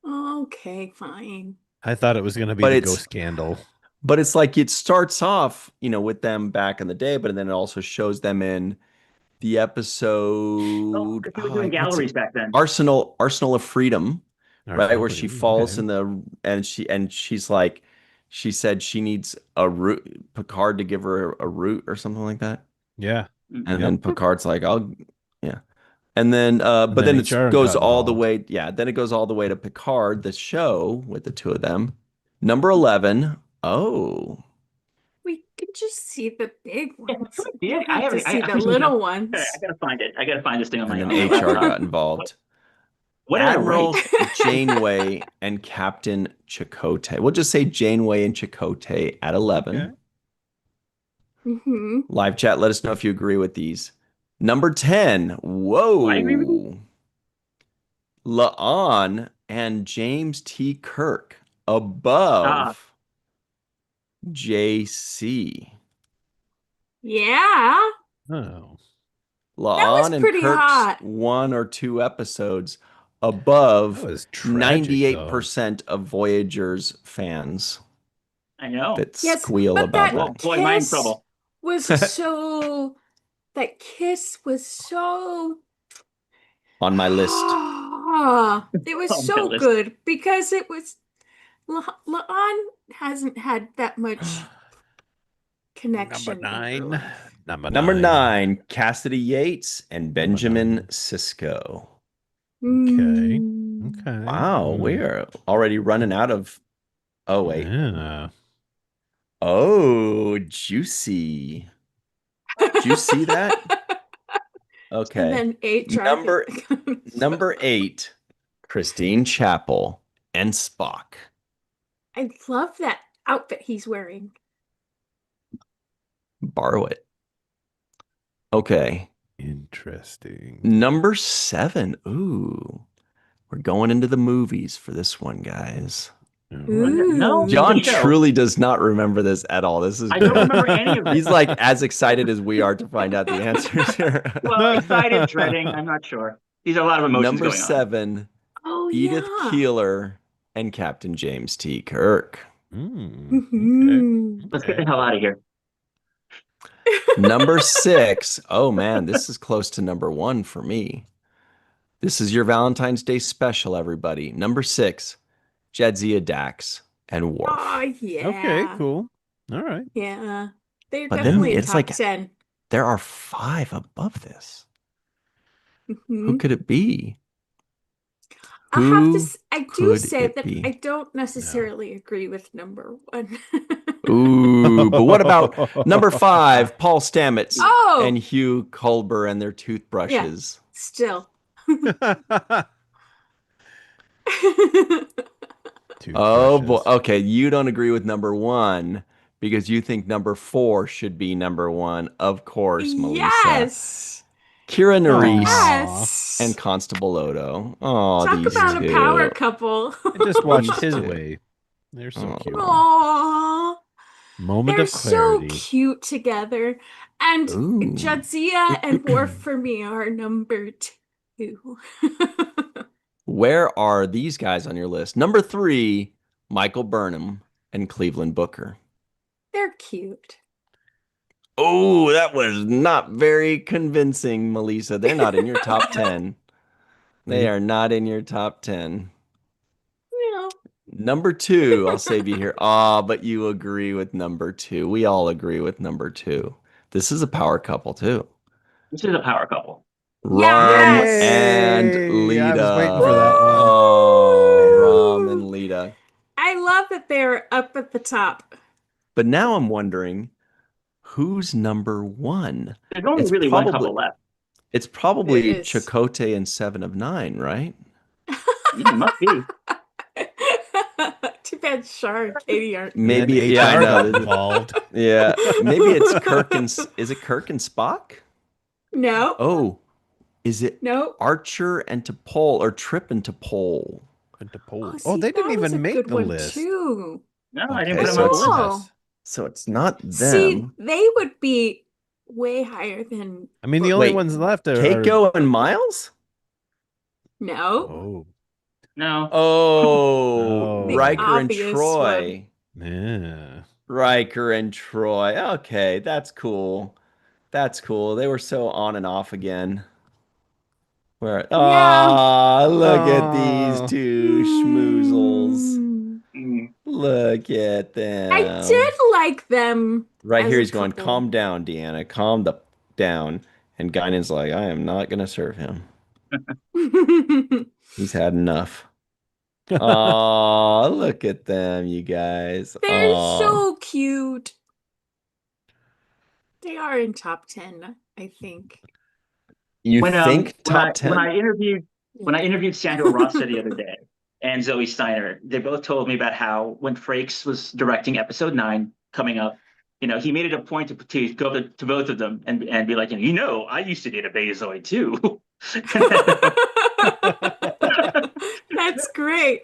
Okay, fine. I thought it was going to be But the it's- ghost scandal. but it's like it starts off, with them back in the day, but then it also shows them in the Oh, episode because we were doing galleries back then. Arsenal of Freedom, right? Where she falls Okay. in the and she's like she said she needs a root Picard to give her a root or something like that. Yeah. And Yep. then Picard's like, I'll yeah. And then And but then then it HR goes got all the involved. way, then it goes all the way to Picard, the show with the two of them. Number 11. Oh, We can just see the big Yeah, ones. can we You see it? don't have to see the I was little okay, ones. I gotta find it. I gotta find this thing on and my then on my HR laptop. got involved. What did I Admiral write? Janeway and Captain Chakotay. We'll just say Janeway and Chakotay at 11. Okay. Mm-hmm. Live chat, let us know if you agree with these. Number 10. Whoa. I agree with you. La'an and James T. Kirk above JC. Yeah. Oh. La'an and pretty Kirk's hot. 1 or 2 episodes above That was tragic, 98% of Voyager's fans I know. that Yes, squeal but about that Oh that. boy, am I in kiss trouble. was so. That kiss was so. On my list. It was On my so list. good because it was. La'an hasn't had that much connection. Number in her 9. life. Number 9, Cassidy Yates and Benjamin Sisko. Okay. Mm. Okay. Wow, we are already running out of. Oh, wait. Yeah. Oh, juicy. Did you see that? Okay. And then HR Number 8, Christine Chapel and Spock. I love that outfit he's wearing. Borrow it. Okay. Interesting. Number 7. Ooh. We're going into the movies for this one, guys. No, John the show. truly does not remember this at all. This is I don't great. remember any of this. He's like as excited as we are to find out the answers here. Well, excited, dreading. I'm not sure. These are a lot of emotions Number going on. 7, Oh, Edith yeah. Keeler and Captain James T. Kirk. Mhm. Let's get the hell out of here. Number 6. Oh man, this is close to number 1 for me. This is your Valentine's Day special, everybody. Number 6, Jadzia Dax and Oh, Worf. Okay, yeah. cool. All right. Yeah. They're But then definitely in it's top like 10. there are 5 above this. Who Mhm. could it be? I Who do could say it that I be? don't No. necessarily agree with number one. Ooh, but what about number 5, Paul Stamets and Oh, Hugh Culber and their yeah, toothbrushes? still. Oh boy. Toothbrushes. Okay, you don't agree with number 1 because you think number 4 should be number 1. Of course, Melissa. Yes. Kira Nerys and Yes. Constable Odo. Oh, Talk these about a Cute. power two. couple. I just watched These His two. Way. They're so cute. Oh. Aww. Moment They're of so clarity. cute together. And Ooh. Jadzia and Worf for me are number two. Where are these guys on your list? Number 3, Michael Burnham and Cleveland Booker. They're cute. Oh, that was not very convincing, Melissa. They're not in your top 10. They They are not in your top 10. No. Number 2, I'll save you here. Ah, but you agree with number 2. We all agree with number 2. This is a power couple, too. This is a power couple. Ram Yes. and Yay! I was waiting Lita. for that one. Oh, Ram Woo! and Lita. I love that they're up at the top. But now I'm wondering who's number 1? There's only It's really one probably couple left. it's It probably is. Chakotay and 7 of 9, right? Must be. Too bad Shar and Katie aren't And then Maybe, here. yeah, I HR got know. involved. Yeah, maybe it's Kirk and is it Kirk and Spock? No, Oh, is it no. Archer and T'Pol or Trip and T'Pol? Went to Oh, Pole. Oh, see, they didn't that was a even make good the one list. too. No, I didn't Okay, put I them so on the it's list. know. not See, them. they would be way higher than I mean, the only Booker. Wait, ones left are Keiko and Miles? No, oh, No. Oh, the oh, Riker and obvious one. Troy. yeah. Riker and Troy. Okay, that's cool. That's cool. They were so on and off again. Where? Yeah. Ah, look at these Oh, two schmoozles. Hmm. Mm. Look at I did them. like them Right as here, a he's going, couple. calm down, Deanna. Calm the down. And Guinan's like, I am not gonna serve him. He's had enough. Aw, look at them, you guys. They're Aw. so cute. They are in top 10, I think. You When think when top I 10? interviewed Sandra Rossa the other day and Zoe Steiner, they both told me about how when Frakes was directing episode 9 coming up, he made it a point to go to both of them and be like, I used to date a Betazoid too. That's great.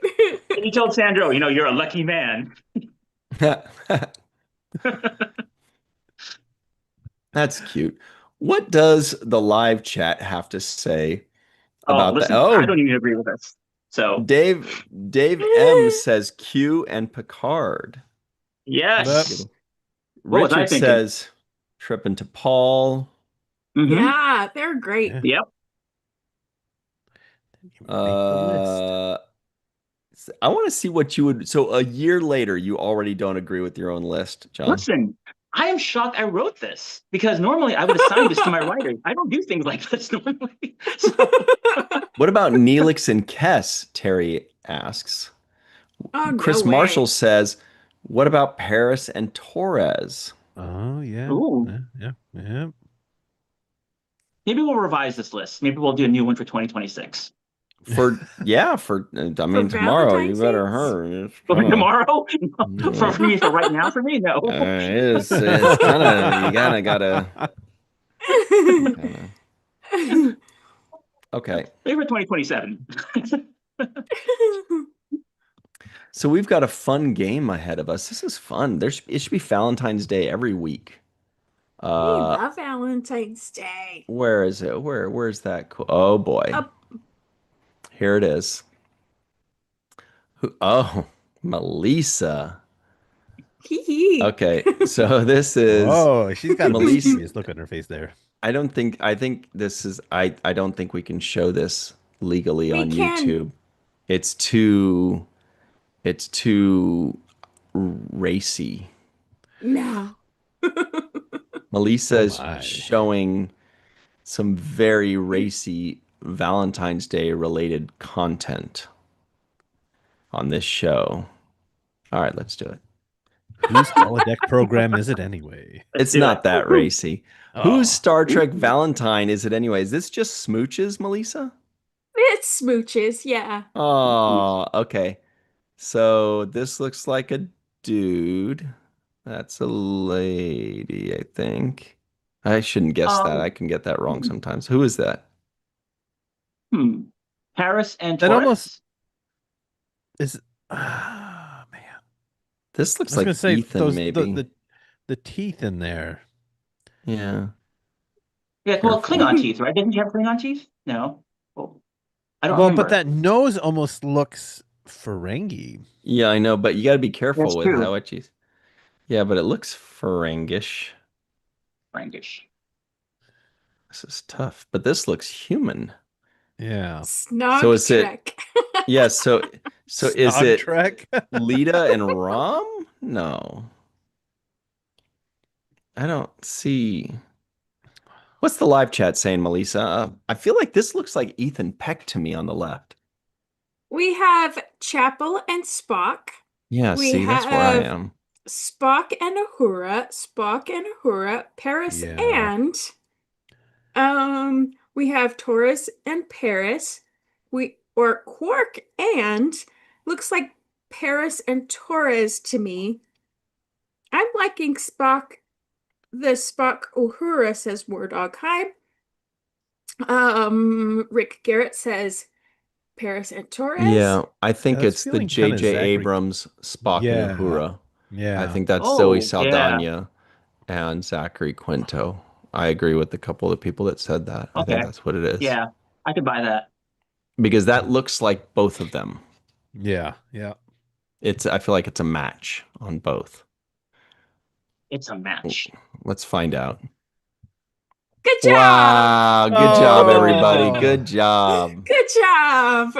And he told Sandro, you're a lucky man. That's cute. What does the live chat have to say Oh, about the listen, I don't even agree with this. So, Dave M says Q and Picard. but yes. What was I Richard thinking? says tripping to Paul. Yeah, they're great. yeah, Yep. didn't even make the list. I want to see what you would. So a year later, you already don't agree with your own list, John. Listen, I am shocked I wrote this because normally I would assign this to my writers. I don't do things like this normally. So, What about Neelix and Kess? Terry asks. Oh, no Chris Marshall way. says, what about Paris and Torres? Oh yeah, ooh, yeah. maybe we'll revise this list. Maybe we'll do a new one for 2026. I For mean, tomorrow you Valentine's better Days? hurry. It's For kind of, tomorrow? yeah. For right now? For me? No. It's kind of, you kind of gotta, kind of, okay. Maybe for 2027. So we've got a fun game ahead of us. This is fun. It should be Valentine's Day every week. We Uh, love Valentine's Day. where is it? Where's that? Oh boy, Up. here it is. Oh, Melissa. Hee hee. Okay, so this is Oh, she's got a Melissa. mischievous look on her face there. I think this is I don't think we can show this legally We on can. YouTube. It's too racy. No. Melissa Oh is my. showing some very racy Valentine's Day related content on this show. All right, let's do it. Whose holodeck program is it anyway? Let's It's do not it. that racy. Whose Oh, Star Trek Valentine is it anyway? Is this just smooches, Melissa? It's smooches, yeah. Oh, okay. So this looks like a dude. That's a lady, I think. I shouldn't guess that. I Um, can get that wrong sometimes. Who is that? hmm. Paris and that almost Taurus? is. Ah, man. This I looks was gonna like say Ethan, those maybe. the teeth in there. Yeah, Yeah, well, careful. Klingon teeth, right? Didn't you have Klingon teeth? No. Oh, I don't Well, but remember. that nose almost looks Ferengi. Yeah, I know, but you got to be careful That's with true. how it you. Yeah, but it looks Ferengish. Frankish. This is tough, but this looks human. Yeah. So Snog is it? Trek. Yeah, so is Snog it Trek. Lita and Rom? No. I don't see. What's the live chat saying, Melissa? I feel like this looks like Ethan Peck to me on the left. We have Chapel and Spock. Yeah, We see, that's where I have am. Spock and Uhura, Paris Yeah. and we have Taurus and Paris. Or Quark and looks like Paris and Torres to me. I'm liking Spock. The Spock Uhura says War Dog. Hi. Rick Garrett says Paris and Torres. Yeah, I Yeah, think that's it's the feeling kind of J.J. Zachary. Abrams, Spock and Yeah. Uhura. I Yeah. think that's Zoe Oh, yeah. Saldana and Zachary Quinto. I agree with a couple of the people that said that. I think Okay. that's what it is. Yeah, I could buy that. Because that looks like both of them. Yeah. Yeah. I feel like it's a match on both. It's a match. Let's find out. Good job. Wow, good job, everybody. Oh. Good job. Good job.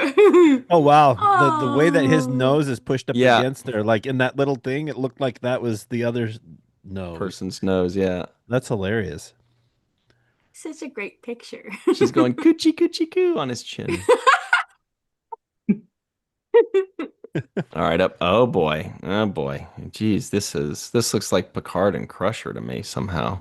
Oh wow. The way that his Oh, nose is pushed up Yeah, against there, like in that little thing, it looked like that was the other nose. person's nose. Yeah. That's hilarious. such a great picture. She's going coochie coochie coo on his chin. All right, up. Oh boy. Oh boy. Geez, this looks like Picard and Crusher to me somehow.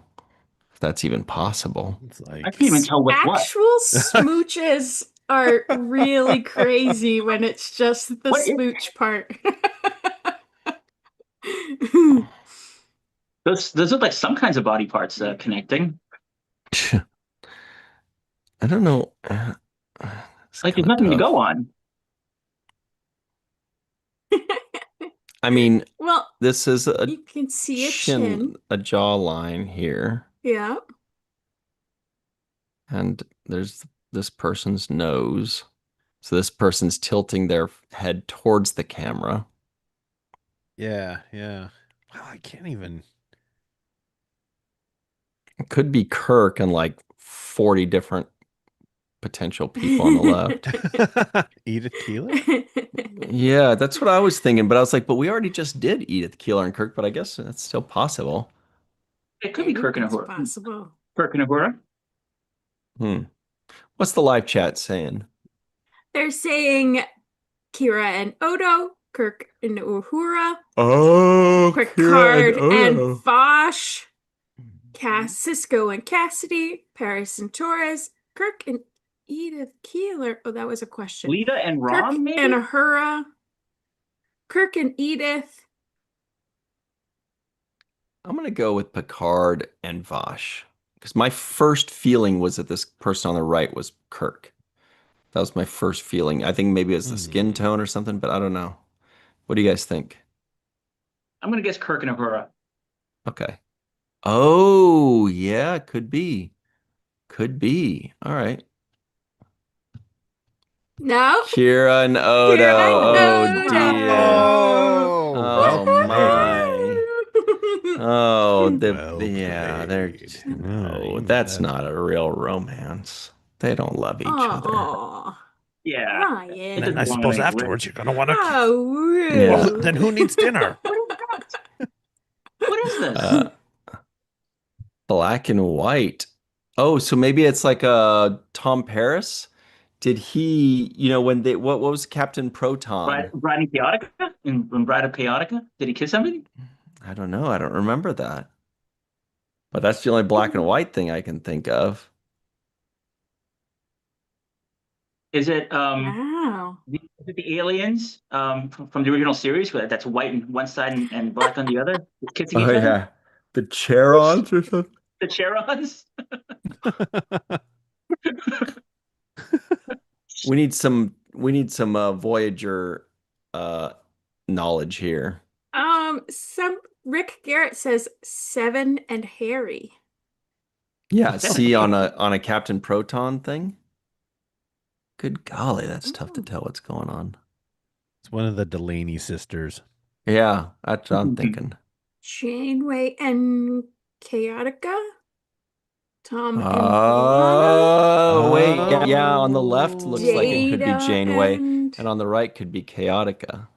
If that's even possible. It's I like can't even tell what's what. Actual smooches are really crazy when it's just the What is smooch part. those look like some kinds of body parts connecting. I don't know. It's Like there's kind of nothing to go tough. on. I mean, Well, this is a you can see a chin. a jawline here, Yeah. and there's this person's nose. So this person's tilting their head towards the camera. yeah, yeah. Wow, I can't even. It could be Kirk and like 40 different potential people on the left. Edith Keeler? Yeah, that's what I was thinking, but I was like, but we already just did Edith Keeler and Kirk, but I guess that's still possible. It could be Kirk and Anything's Uhura. possible. Kirk and Uhura. Hmm. What's the live chat saying? They're saying Kira and Odo, Kirk and Uhura, Oh, Picard and Vosh, Cisco and Cassidy, Paris and Torres, Kirk and Edith Keeler. Oh, that was a question. Lita and Kirk Rom, maybe? and Uhura, Kirk and Edith. I'm gonna go with Picard and Vosh because my first feeling was that this person on the right was Kirk. That was my first feeling. I think maybe it's the skin tone or something, but I don't know. What do you guys think? I'm gonna guess Kirk and Uhura. Okay. Oh, yeah, could be. Could be. All right. No? Kira and Odo. Kira and Oh, Odo. dear. Oh, Oh, well my. Oh, well yeah, they're played. no, You know that's that. not a real romance. They don't love each other. Oh, Yeah. Ryan. It And I doesn't belong suppose on any afterwards you're gonna want to. How Yeah. Well, rude. then who needs dinner? What is this? Uh, black and white. Oh, so maybe it's like Tom Paris. Did he, when they what was Captain Proton? Bride and Chaotica? In Bride of Chaotica? Did he kiss somebody? I don't know. I don't remember that. But that's the only black and white thing I can think of. Is it Wow. is it the aliens from the original series where that's white on one side and black on the other, kissing Oh each other? yeah. The Charons or something. The Charons? We need some Voyager knowledge here. Some Rick Garrett says Seven and Harry. Yeah, Seven. see on a Captain Proton thing. Good golly, that's tough to tell what's going on. It's one of the Delaney sisters. Yeah, that's what I'm thinking. Janeway and Chaotica? Tom and Lana? Oh, wait. Oh. Yeah, on the left looks like it could be Data Janeway, and and on the right could be Chaotica.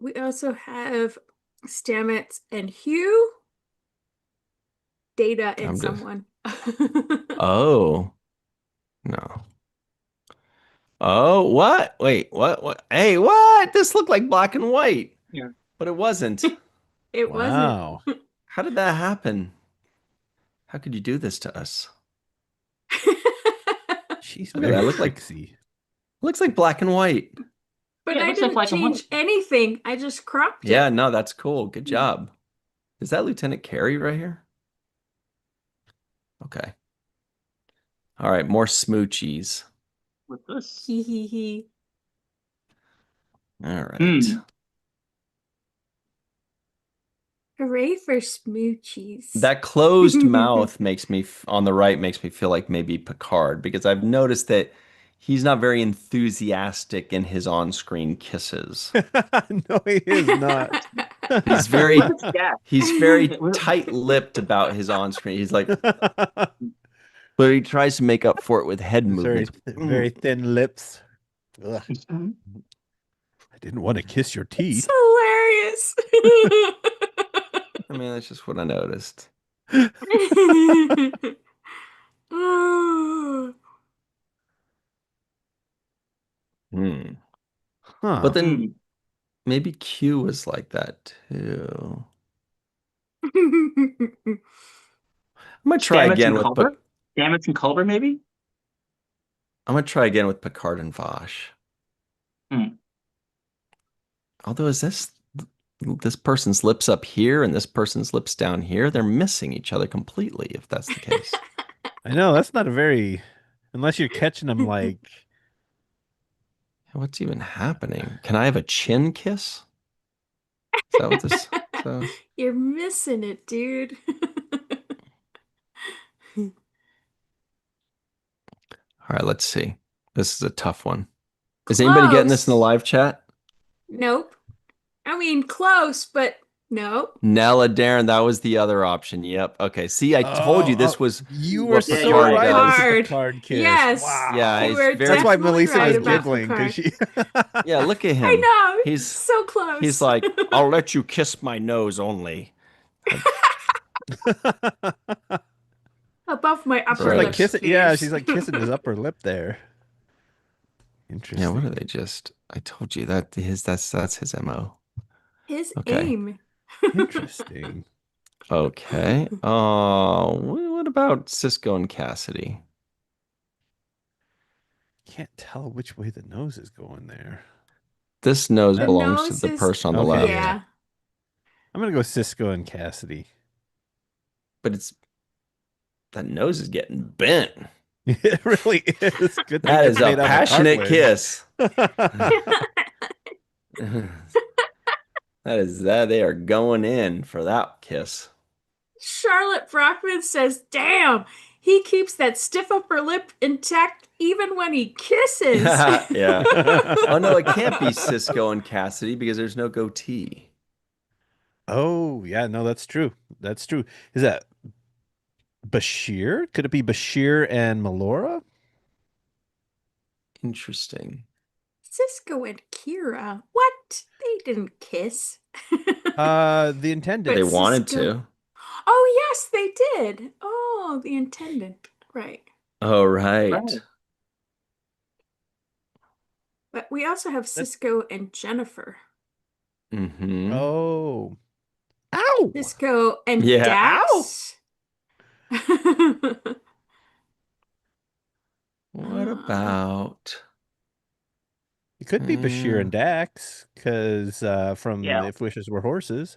we also have Stamets and Hugh. Data and I'm just. someone. Oh, no. Oh, what? Wait, what? What? Hey, what? This looked like black and white, Yeah. but it wasn't. It wasn't. Wow. How did that happen? How could you do this to us? She's Look at very that. Look like tricksy. looks like black and white. But Yeah, it I looks like didn't black and white. change anything. I just cropped Yeah, it. no, that's cool. Good job. Is that Lieutenant Carey right here? Okay. All right, more smoochies. What's this? Hee hee hee. All right. Hmm. Hooray for smoochies. That closed mouth makes me, on the right, makes me feel like maybe Picard, because I've noticed that he's not very enthusiastic in his on-screen kisses. No, he is not. He's very, Yeah. he's very tight-lipped about his on-screen. He's like, but he tries to make up for it with head very, movements. very thin lips. Ugh. I didn't want to kiss your It's teeth. hilarious. I mean, that's just what I noticed. Oh. Hmm. Huh. But then maybe Q was like that too. I'm gonna try Stamets again and with Culber? Stamets and Culber, maybe? I'm gonna try again with Picard and Vosh. Hmm. Although is this person's lips up here and this person's lips down here? They're missing each other completely if that's the case. I know that's not a very, unless you're catching them like. What's even happening? Can I have a chin kiss? Is that what this? So You're missing it, dude. all right, let's see. This is a tough one. Is anybody getting this in the Close. live chat? Nope. I mean, close, but nope. Nella Darren, that was the other option. Yep. Okay. See, I told you this was You were what so Picard right on does. the Picard. Picard kiss. Yes. Wow. Yeah, You he's were very. That's why definitely Melissa right was about giggling because Picard. she. Yeah, look at him. I know. He's so close. He's like, I'll let you kiss my nose only. above my upper She's like lip kissing. Yeah, space. she's like kissing his upper lip there. Interesting. Yeah, what are they just? I told you that's his MO. His Okay. aim. Interesting. Okay. Oh, what about Cisco and Cassidy? Can't tell which way the nose is going there. This nose The belongs to nose the is- person on the Okay, left. Yeah. I'm gonna go Cisco and Cassidy. But that nose is getting bent. It really is. Good thing That it's is a made out of passionate cartilage. kiss. That is that they are going in for that kiss. Charlotte Brockman says, damn, he keeps that stiff upper lip intact even when he kisses. Yeah. Oh no, it can't be Cisco and Cassidy because there's no goatee. Oh, yeah, no, that's true. That's true. Is that Bashir? Could it be Bashir and Melora? Interesting. Cisco and Kira. What? What? They didn't kiss. The intendant. They But wanted Cisco. to. Oh, yes, they did. Oh, the intendant. Right. Oh, right. Right. But we also have That- Cisco and Jennifer. Mm-hmm. Oh. Ow! Cisco and Yeah. Ow! Dax. What Ah, about? It could be Bashir Uh, and Dax, because from Yeah. If Wishes Were Horses.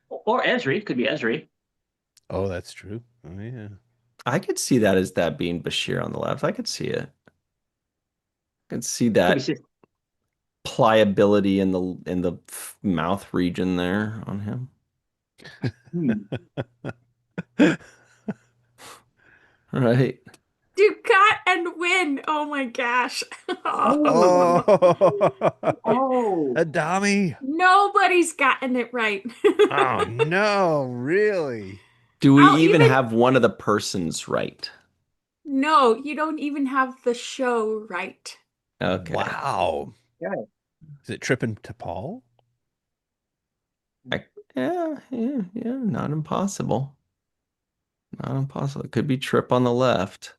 Or Esri. Could be Esri. Oh, that's true. Oh, yeah. I could see that as that being Bashir on the left. I could see it. I could see Could be that Sis. pliability in the mouth region there on him. Hmm. Right. Ducat and Win. Oh my gosh. Oh. Oh, Oh. Adami. Nobody's gotten it right. Oh, no, really? Do we I'll even even, have one of the persons right? no, you don't even have the show right. Okay. Wow. Yeah. Is it Trippin' to Paul? I, yeah, yeah, yeah. Not impossible. Not impossible. It could be Trip on the left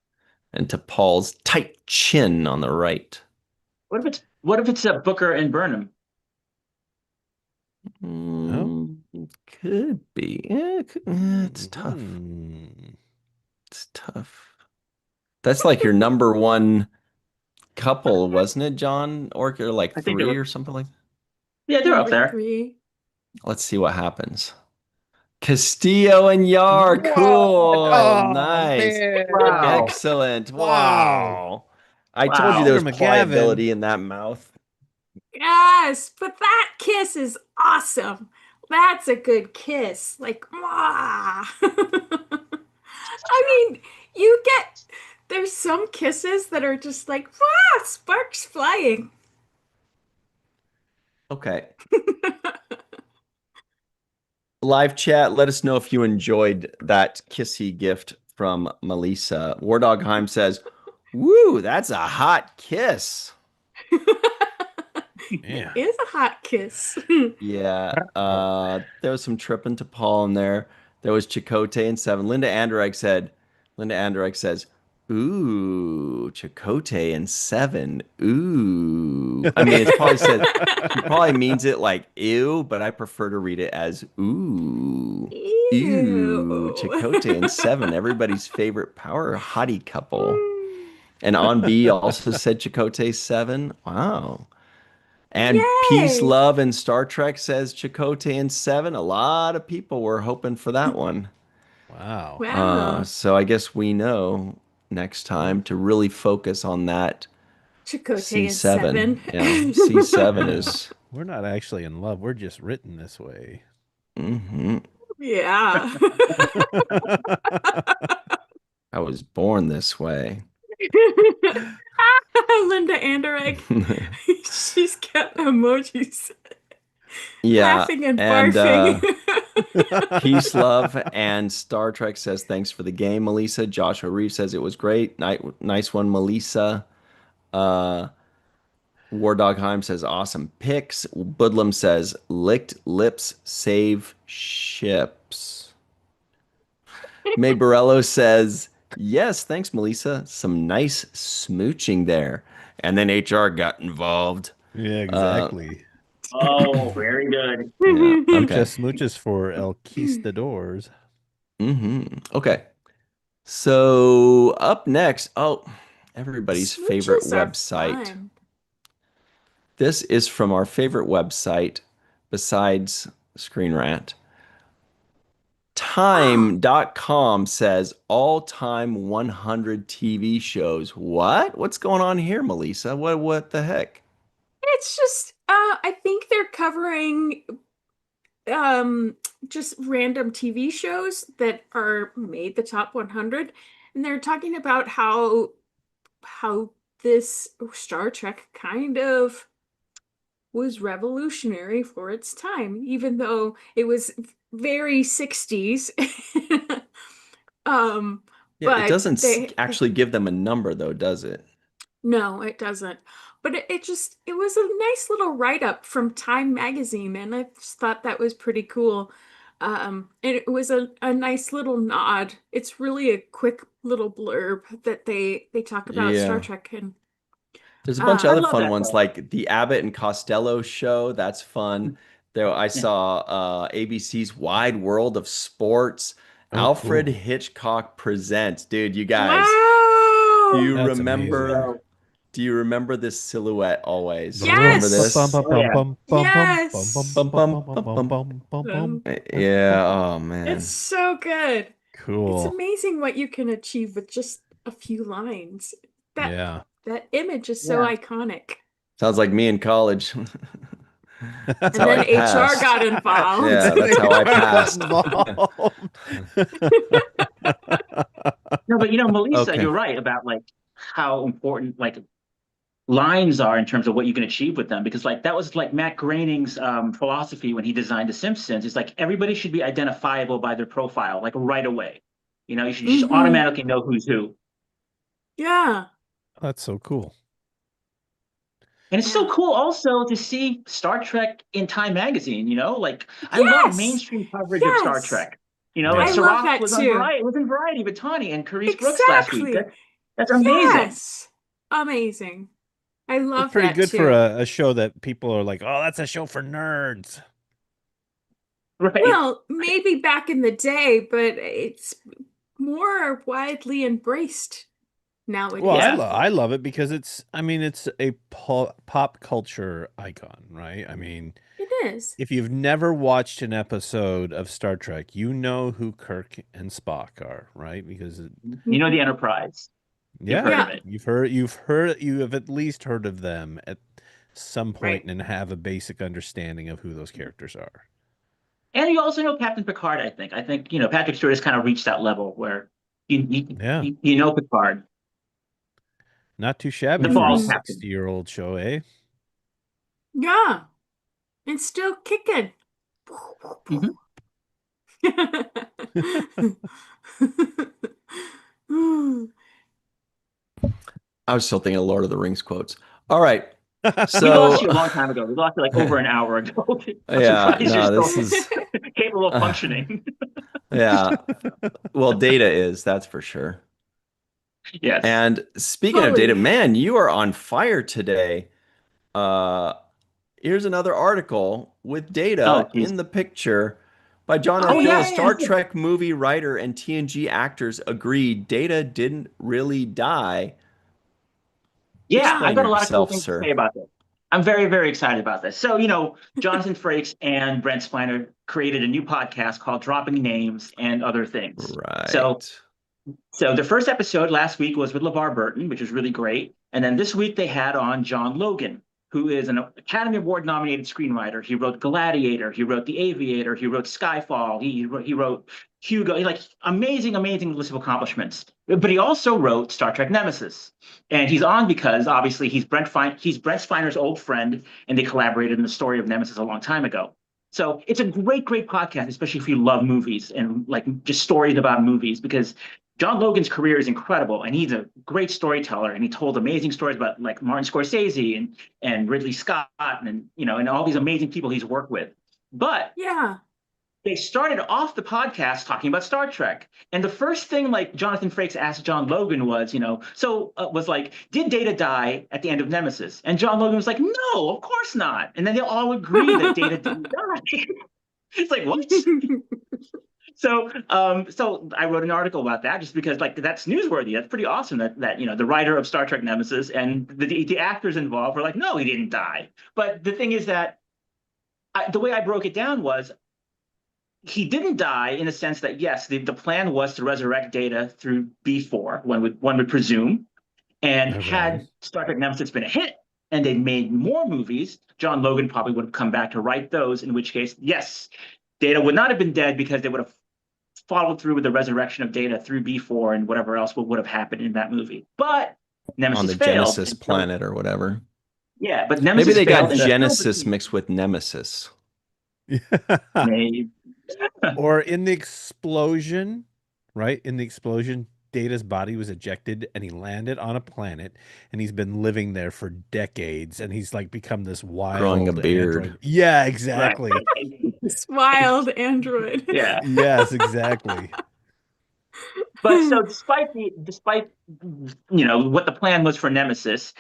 and to Paul's tight chin on the right. What if it's Booker and Burnham? No? Could be. Yeah, it's tough. Hmm. It's tough. That's like your number one couple, wasn't it, John? Or like I think they three were. or something like that? Yeah, they're up Number there. 3. Let's see what happens. Castillo and Yar. Cool. Oh, Nice. man. Wow. Excellent. Wow. Wow. I told you there Wow. was Peter McGavin. pliability in that mouth. Yes, but that kiss is awesome. That's a good kiss. Like, mwah. I mean, you get, there's some kisses that are just like, wow, sparks flying. Okay. Live chat, let us know if you enjoyed that kissy gift from Melissa. War Dog Heim says, woo, that's a hot kiss. Yeah. Is a hot kiss. Yeah, there was some tripping to Paul in there. There was Chakotay and seven. Linda Anderegg says, ooh, Chakotay and seven. Ooh. I mean, it's probably said, she probably means it like ew, but I prefer to read it as ooh. Ooh, Ew. Chakotay and seven, everybody's favorite power hottie couple. And On B also said Chakotay seven. Wow. And Peace, Yay. Love, and Star Trek says Chakotay and seven. A lot of people were hoping for that one. Wow. Wow. So I guess we know next time to really focus on that Chakotay and C7. seven. Yeah, C7 Yeah. is. We're not actually in love. We're just written this way. Mhm. Yeah. I was born this way. Linda Anderegg. She's got emojis. Yeah, Laughing and and barfing. Peace, Love, and Star Trek says thanks for the game, Melissa. Joshua Reeve says it was great. Nice one, Melissa. Uh, War Dog Heim says awesome picks. Budlum says licked lips save ships. May Borello says yes, thanks, Melissa. Some nice smooching there. And then HR got involved. Yeah, Uh, exactly. Oh, very good. yeah. Okay. Muchas smooches for El Quistadors. Okay. So up next, oh, everybody's favorite Smooches are website. fun. This is from our favorite website besides Screen Rant. Time.com says all-time 100 TV shows. What? What's going on here, Melissa? What the heck? It's just I think they're covering um just random TV shows that are made the top 100, and they're talking about how this Star Trek kind of was revolutionary for its time, even though it was very 60s. Yeah, it But doesn't actually give them a number though, does it? no, it doesn't. But it was a nice little write-up from Time magazine, and I just thought that was pretty cool. And it was a nice little nod. It's really a quick little blurb that they talk about Star Yeah. Trek, and There's a bunch of I other love fun that ones though. like the Abbott and Costello show. That's fun. There, I Yeah. saw ABC's Wide World of Sports. Oh, Alfred cool. Hitchcock Presents. Dude, you guys, do wow! you That's amazing. remember? So, Do you remember this silhouette always? Do you Bum, remember bum, Yes! bum, this? bum, oh bum, yeah. bum, bum, bum, bum, bum, Yes! Bum bum, bum bum, bum bum, bum. bum, bum, bum, bum, Yeah. Oh It's man. so good. It's Cool. amazing what you can achieve with just a few lines. That Yeah. that image is so Yeah. iconic. Sounds like me in college. That's And how I then HR passed. got involved. Yeah, Then that's how I HR got passed. involved. No, but Melissa, Okay. you're right about like how important like lines are in terms of what you can achieve with them, because like that was like Matt Groening's philosophy when he designed The Simpsons. It's like everybody should be identifiable by their profile, like right away. You should just Hmm. automatically know who's who. Yeah. That's so cool. And it's so Yeah. cool also to see Star Trek in Time magazine, like I love Yes. mainstream coverage of Star Yes. Trek. Like I Yeah. love Sirach that was on too. Variety, was in Variety with Tawny and Carice Brooks last week. Exactly. That's amazing. Yes. Amazing. I It's love pretty that good for too. a show that people are like, oh, that's a show for nerds. Right. Well, maybe back in the day, but it's more widely embraced Well, Yeah. nowadays. I love it because it's a pop culture icon, right? I mean, It is. if you've never watched an episode of Star Trek, you know who Kirk and Spock are, right? Because Mhm. The Enterprise. You've yeah, heard of Yeah. it. you have at least heard of them at some point Right. and have a basic understanding of who those characters are. And you also know Captain Picard, I think. I think, Patrick Stewart has kind of reached that level where Yeah, you know Picard, not too shabby the for a bald Hmm. captain. 60-year-old show, eh? Yeah. And still kicking. Mhm. I was still thinking of Lord of the Rings quotes. All right. We lost So, you a long time ago. We lost you like over an hour ago. I'm yeah, surprised you're no, still this is, capable of uh, functioning. yeah. Well, Data is, that's for sure. Yes. And speaking of Data, Totally. man, you are on fire today. Uh, Here's another article with Oh, Data geez. in the picture by John Oh Oh, O'Keefe. yeah, yes. Star yeah. Trek movie writer and TNG actors agree Data didn't really die. Yeah, I've Explain got a lot of cool yourself, things to say sir. about this. I'm very, very excited about this. So, Jonathan Frakes and Brent Spiner created a new podcast called Dropping Names and Other Things. So, Right. so the first episode last week was with LeVar Burton, which was really great. And then this week they had on John Logan, who is an Academy Award nominated screenwriter. He wrote Gladiator, he wrote The Aviator, he wrote Skyfall, he wrote Hugo, like amazing, amazing list of accomplishments. But he also wrote Star Trek Nemesis. And he's on because obviously he's Brent Spiner's old friend, and they collaborated in the story of Nemesis a long time ago. So it's a great, great podcast, especially if you love movies and like just stories about movies, because John Logan's career is incredible, and he's a great storyteller, and he told amazing stories about like Martin Scorsese and Ridley Scott and all these amazing people he's worked with. But Yeah. they started off the podcast talking about Star Trek, and the first thing like Jonathan Frakes asked John Logan was, was like, did Data die at the end of Nemesis? And John Logan was like, no, of course not. And then they all agree that Data didn't die. It's like what? So I wrote an article about that just because like that's newsworthy. That's pretty awesome that the writer of Star Trek Nemesis and the actors involved were like, no, he didn't die. But the thing is that the way I broke it down was he didn't die in the sense that yes, the plan was to resurrect Data through B4, one would presume, and Okay. had Star Trek Nemesis been a hit and they made more movies, John Logan probably would have come back to write those. In which case, yes, Data would not have been dead because they would have followed through with the resurrection of Data through B4 and whatever else would have happened in that movie. But On Nemesis the failed. Genesis And so, planet or whatever. yeah, but Maybe Nemesis they got failed and so Genesis mixed with Nemesis. maybe. Or in the explosion, right? In the explosion, Data's body was ejected and he landed on a planet and he's been living there for decades and he's like become this Growing a wild beard. android. Yeah, Right. exactly. This wild android. Yeah. Yes, exactly. But so despite what the plan was for Nemesis,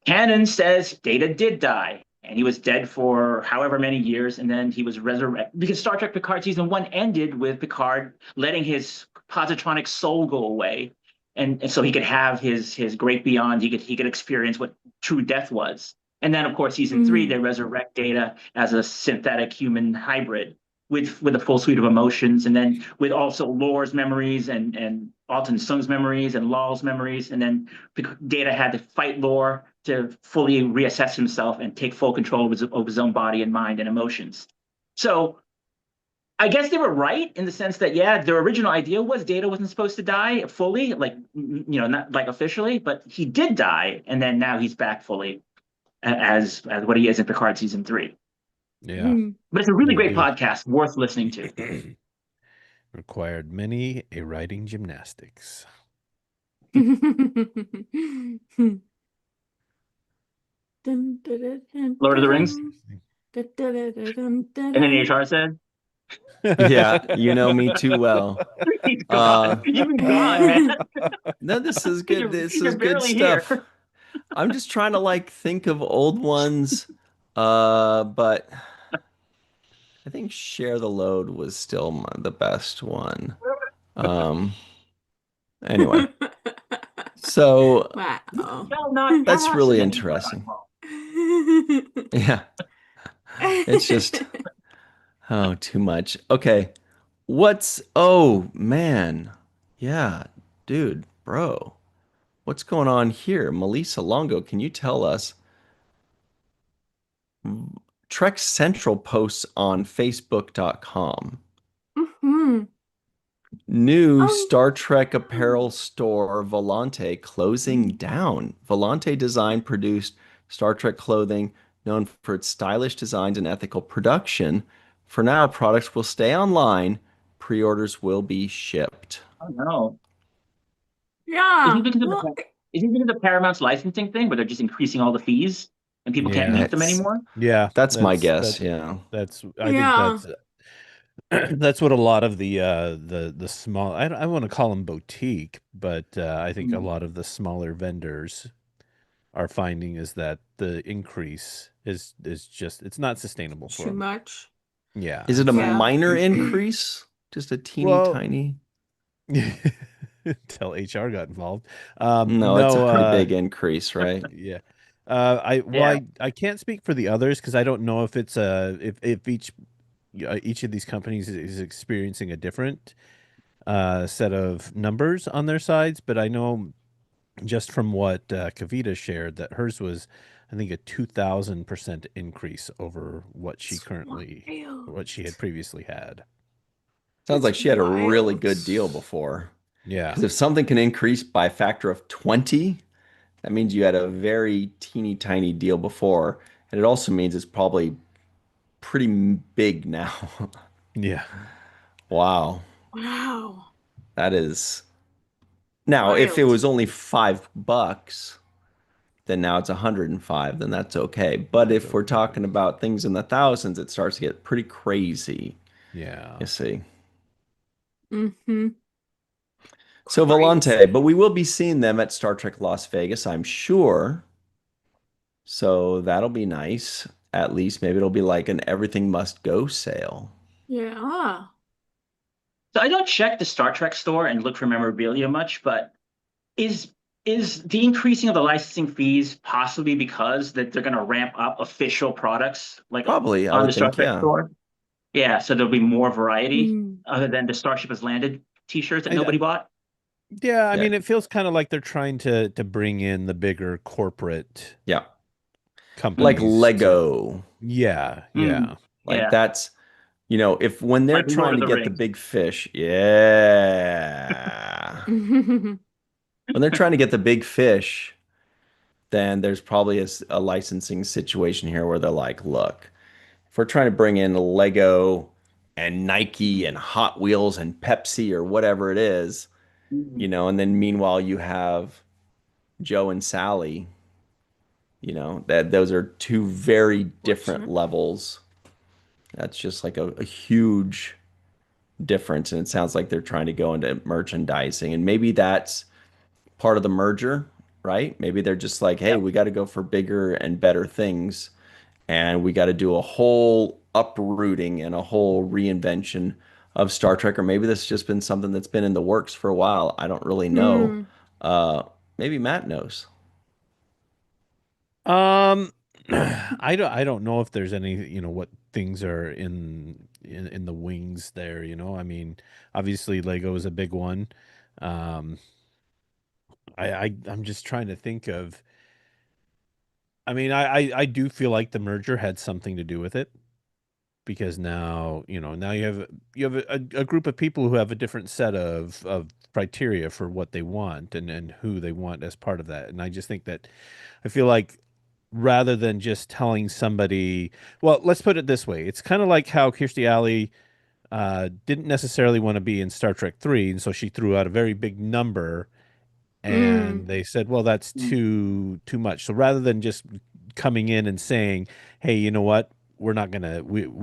canon says Data did die, and he was dead for however many years, and then he was resurrected because Star Trek Picard season one ended with Picard letting his positronic soul go away, and so he could have his great beyond. He could experience what true death was. And then, of course, season three, Mm. they resurrect Data as a synthetic human hybrid with a full suite of emotions, and then with also Lore's memories and Alton Sung's memories and Law's memories, and then Data had to fight Lore to fully reassess himself and take full control of his own body and mind and emotions. So I guess they were right in the sense that, yeah, their original idea was Data wasn't supposed to die fully, like, not like officially, but he did die. And then now he's back fully as what he is in Picard season three. Yeah. Mm. But it's a really We great do. podcast, worth listening to. Required many a writing gymnastics. Dun, dun, dun, dun, Lord of the Rings. dun. Dun, dun, dun, dun, dun, dun, And then the dun. HR said, Yeah, you know me too well. he's gone. Uh, You've been gone, man. no, this is good. This is You're good barely here. stuff. I'm just trying to like think of old ones. But I think Share the Load was still the best one. Um, anyway, so Wow. Shall not that's pass. And really then he got interesting. Yeah, it's just oh, too much. Okay. Oh man. Yeah, dude, bro. What's going on here? Melissa Longo, can you tell us Trek Central posts on Facebook.com? Mhm. New Oh, Star Trek yeah. apparel store Volante closing down. Volante Design produced Star Trek clothing known for its stylish designs and ethical production. For now, products will stay online. Pre-orders will be shipped. Oh no. Is Yeah. it because of Well, the is it because of Paramount's licensing thing where they're just increasing all the fees and people can't Yeah. meet them That's anymore? Yeah. that's my That's guess, that yeah. that's I think yeah. that's that's what a lot of the small I want to call them boutique, but I think a Mm. lot of the smaller vendors are finding is that the increase is just it's not sustainable for Too them. much. Yeah, Is it a it's Yeah. minor increase? Just a teeny well tiny? until HR got involved. No, it's a No, pretty big increase, right? yeah. Yeah. I can't speak for the others because I don't know if it's if each of these companies is experiencing a different set of numbers on their sides, but I know just from what Kavita shared that hers was, I think, a 2,000% increase over It's wild. what she had previously had. Sounds It's like she had a really wild. good deal before. Yeah, Because if something can increase by a factor of 20, that means you had a very teeny tiny deal before. And it also means it's probably pretty big now. yeah, Wow. Wow. That is. Now, if it Wild. was only $5, then now it's 105, then that's okay. But that's if we're okay. talking about things in the thousands, it starts to get pretty crazy, Yeah, you see. Mm-hmm. So Volante, but Crazy. we will be seeing them at Star Trek Las Vegas, I'm sure. So that'll be nice. At least maybe it'll be like an everything must go sale. Yeah. So I don't check the Star Trek store and look for memorabilia much, but is is the increasing of the licensing fees possibly because that they're going to ramp up official products like Probably, I on would the Star think, Trek yeah. store? Yeah, so there'll be more variety Mm. other than the Starship Has Landed T-shirts that I, nobody bought. yeah. I Yeah. mean, it feels kind of like they're trying to bring in the bigger corporate Yeah. Like companies to. Lego. Yeah, Mm, yeah, Like yeah, that's, if when they're like Lord trying of to the get the Rings. big fish, yeah. When they're trying to get the big fish, then there's probably a licensing situation here where they're like, look, if we're trying to bring in Lego and Nike and Hot Wheels and Pepsi or whatever it is, Mm. and then meanwhile you have Joe and Sally, that those are two very different Fortunate. levels. That's just like a huge difference. And it sounds like they're trying to go into merchandising. And maybe that's part of the merger, right? Maybe they're just like, hey, Yep. we got to go for bigger and better things. And we got to do a whole uprooting and a whole reinvention of Star Trek. Or maybe this has just been something that's been in the works for a while. I don't really know. Hmm. Uh, maybe Matt knows. Um, I don't know if there's any, what things are in the wings there, I mean, obviously Lego is a big one. Um, I'm just trying to think of, I mean, I do feel like the merger had something to do with it because now, now you have a group of people who have a different set of criteria for what they want and who they want as part of that. And I just think that I feel like rather than just telling somebody, well, let's put it this way. It's kind of like how Kirstie Alley didn't necessarily want to be in Star Trek 3, and so she threw out a very big number Mm. and they said, well, that's Mm. too much. So rather than just coming in and saying, hey, you know what, we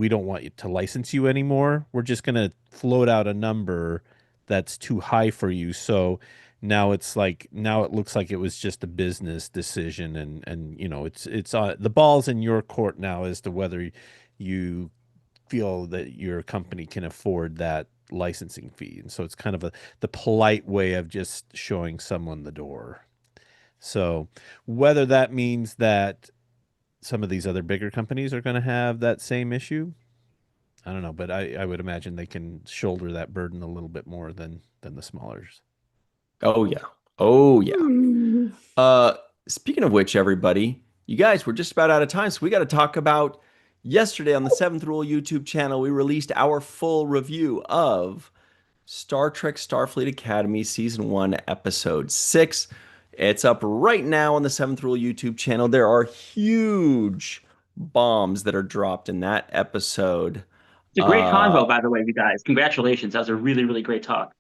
don't want you to license you anymore, we're just gonna float out a number that's too high for you. So now it's like, now it looks like it was just a business decision, and it's the ball's in your court now as to whether you feel that your company can afford that licensing fee. And so it's kind of the polite way of just showing someone the door. So whether that means that some of these other bigger companies are going to have that same issue, I don't know, but I would imagine they can shoulder that burden a little bit more than the smallers. Oh, yeah. Oh, yeah. Hmm. Uh, Speaking of which, everybody, you guys, we're just about out of time, so we got to talk about yesterday on the Seventh Rule YouTube channel. We released our full review of Star Trek Starfleet Academy Season 1, Episode 6. It's up right now on the Seventh Rule YouTube channel. There are huge bombs that are dropped in that episode. It's a great Uh, convo, by the way, you guys. Congratulations. That was a really, really great talk.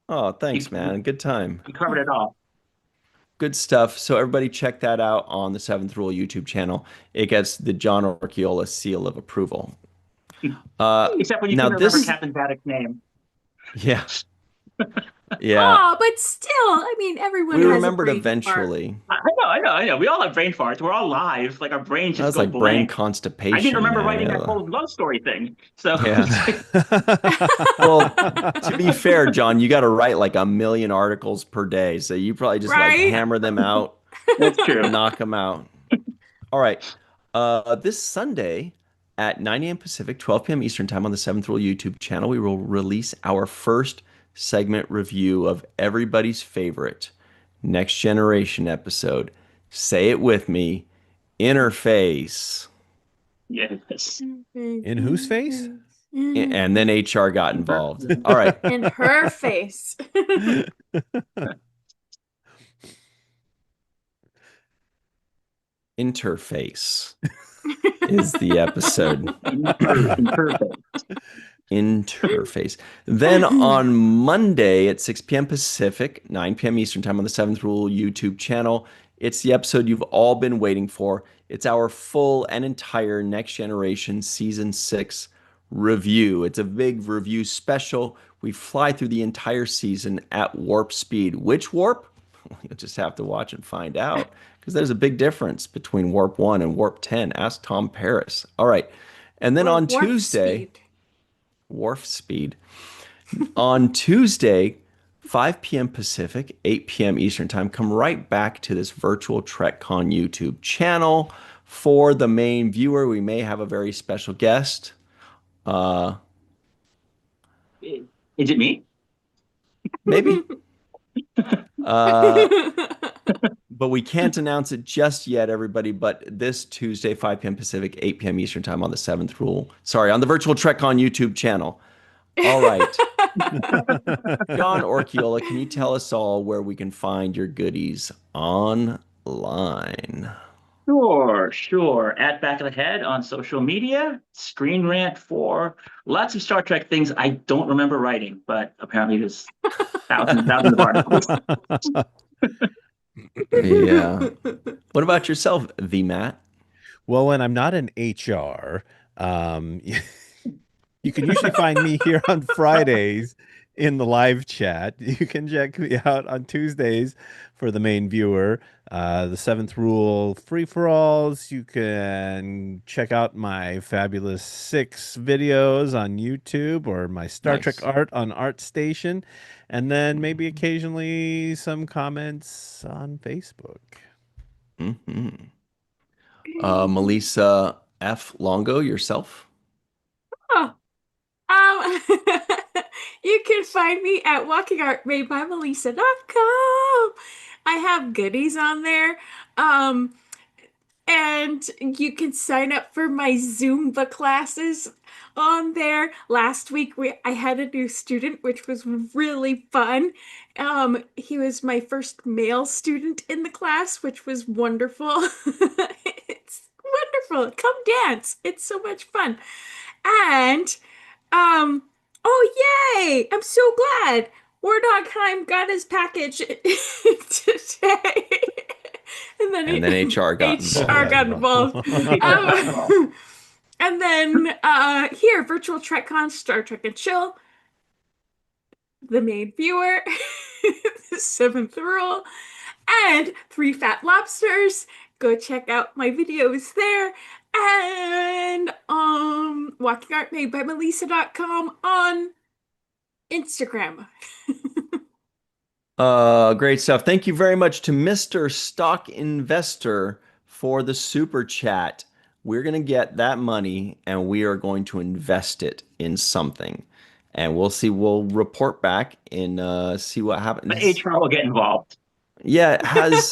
oh, You, thanks, man. Good time. you covered it all. Good stuff. So everybody check that out on the Seventh Rule YouTube channel. It gets the John Orchiola seal of approval. Uh, Except when you Now couldn't remember this, Captain Vadek's name. yeah, yeah, Oh, but still, I mean, everyone we has a remembered brain fart. eventually. I know. We all have brain farts. We're all live. Like our brains That just was go like brain blank. I didn't constipation, remember man. writing that whole love story thing. So Yeah. it's like, Well, to be fair, John, you got to write like a million articles per day. So you probably just like Right? hammer them out, that's true. knock them out. All right. This Sunday at 9 a.m. Pacific, 12 p.m. Eastern Time on the Seventh Rule YouTube channel, we will release our first segment review of everybody's favorite Next Generation episode. Say it with me, Interface. Yes. In whose face? And then HR got involved. All right. In her face. Interface is the episode. Imperfect. Interface. Then on Monday at 6 p.m. Pacific, 9 p.m. Eastern Time on the Seventh Rule YouTube channel, it's the episode you've all been waiting for. It's our full and entire Next Generation Season 6 review. It's a big review special. We fly through the entire season at warp speed. Which warp? You'll just have to watch and find out because there's a big difference between warp 1 and warp 10. Ask Tom Paris. All right. And then Or on warp Tuesday, speed. Wharf Speed. On Tuesday, 5 p.m. Pacific, 8 p.m. Eastern Time, come right back to this virtual TrekCon YouTube channel. For the main viewer, we may have a very special guest. Uh, Is it me? Maybe. Uh, but we can't announce it just yet, everybody. But this Tuesday, 5 p.m. Pacific, 8 p.m. Eastern Time on the Seventh Rule. Sorry, on the virtual TrekCon YouTube channel. All right. John Orchiola, can you tell us all where we can find your goodies online? Sure. At Back of the Head on social media, Screen Rant 4, lots of Star Trek things I don't remember writing, but apparently there's thousands and thousands of articles. Yeah. What about yourself, V Matt? Well, when I'm not in HR, um, you can usually find me here on Fridays in the live chat. You can check me out on Tuesdays for the main viewer, the Seventh Rule free for alls. You can check out my Fabulous Six videos on YouTube or my Star Trek Nice. art on ArtStation, and then maybe occasionally some comments on Facebook. Hmm. Melissa F. Longo, yourself? Oh, you can find me at walkingartmadebymelissa.com. I have goodies on there. Um, and you can sign up for my Zumba classes on there. Last week I had a new student, which was really fun. He was my first male student in the class, which was wonderful. It's wonderful. Come dance. It's so much fun. And oh yay! I'm so glad. War Dog Heim got his package today. And then And then HR got HR involved. got involved. Um, and then here, Virtual TrekCon, Star Trek and Chill, the main viewer, the Seventh Rule, and Three Fat Lobsters. Go check out my videos there. And walkingartmadebymelissa.com on Instagram. Great stuff. Thank you very much to Mr. Stock Investor for the super chat. We're going to get that money and we are going to invest it in something. And we'll see. We'll report back and see what But happens. HR will get involved. Yeah, has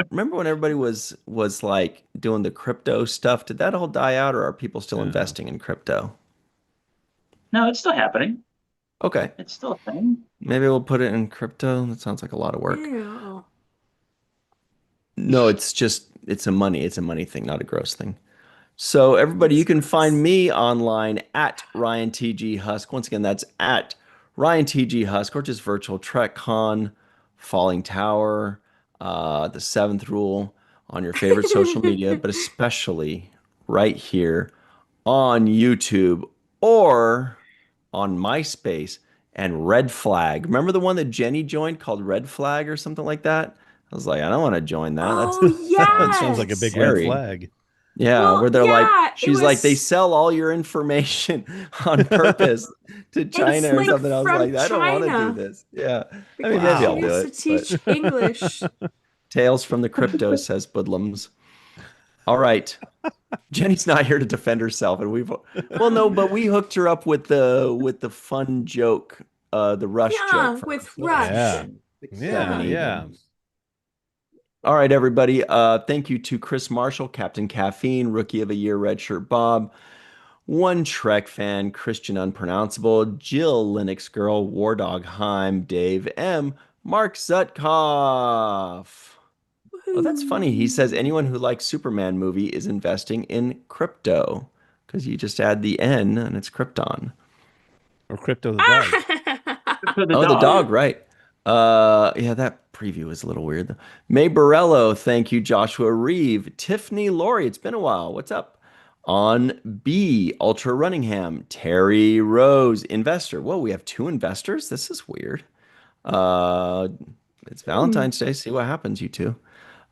remember when everybody was like doing the crypto stuff? Did that all die out or are people still Yeah. investing in crypto? No, it's still happening. Okay. It's still a thing. Maybe we'll put it in crypto. That sounds like a lot of work. Ew. No, it's a money thing, not a gross thing. So everybody, you can find me online at Ryan TG Husk. Once again, that's at Ryan TG Husk or just Virtual Trek Con, Falling Tower, the Seventh Rule on your favorite social media, but especially right here on YouTube or on MySpace and Red Flag. Remember the one that Jenny joined called Red Flag or something like that? I was like, I don't want to join that. Oh, That sounds like a big yes. red Scary. flag. Yeah, Well, where they're like, yeah, it she's like, they was. sell all your information on purpose to It's China or like something. I was from like, I don't want to do China this. Yeah. I mean, because maybe she I'll Wow. do needs to it, but teach English. Tales from the Crypto says Budlums. All right. Jenny's not here to defend herself, and well, no, but we hooked her up with the fun joke, the Rush joke Yeah, for her with Yeah. Rush. Yeah. 70. Yeah. All right, everybody. Thank you to Chris Marshall, Captain Caffeine, Rookie of the Year, Redshirt Bob, One Trek Fan, Christian Unpronounceable, Jill Linux Girl, War Dog Heim, Dave M, Mark Zutkoff. Oh, that's funny. He says anyone who likes Superman movie is investing in crypto because you just add the N and it's Krypton. Or Crypto the dog. For the Oh, the dog. dog, right. Yeah, that preview is a little weird though. May Borello, thank you, Joshua Reeve. Tiffany Laurie, it's been a while. What's up? On B, Ultra Runningham, Terry Rose, investor. Whoa, we have two investors? This is weird. Uh, it's Valentine's Day. See what happens, you two.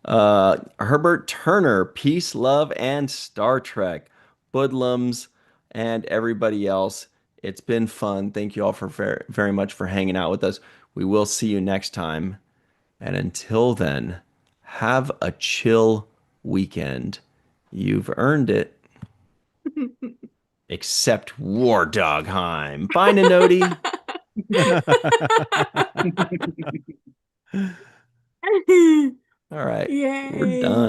Herbert Turner, Peace, Love, and Star Trek, Budlums, and everybody else. It's been fun. Thank you all for very much for hanging out with us. We will see you next time. And until then, have a chill weekend. You've earned it. Except War Dogheim. Bye, Nonoti. All right. We're Yay. done.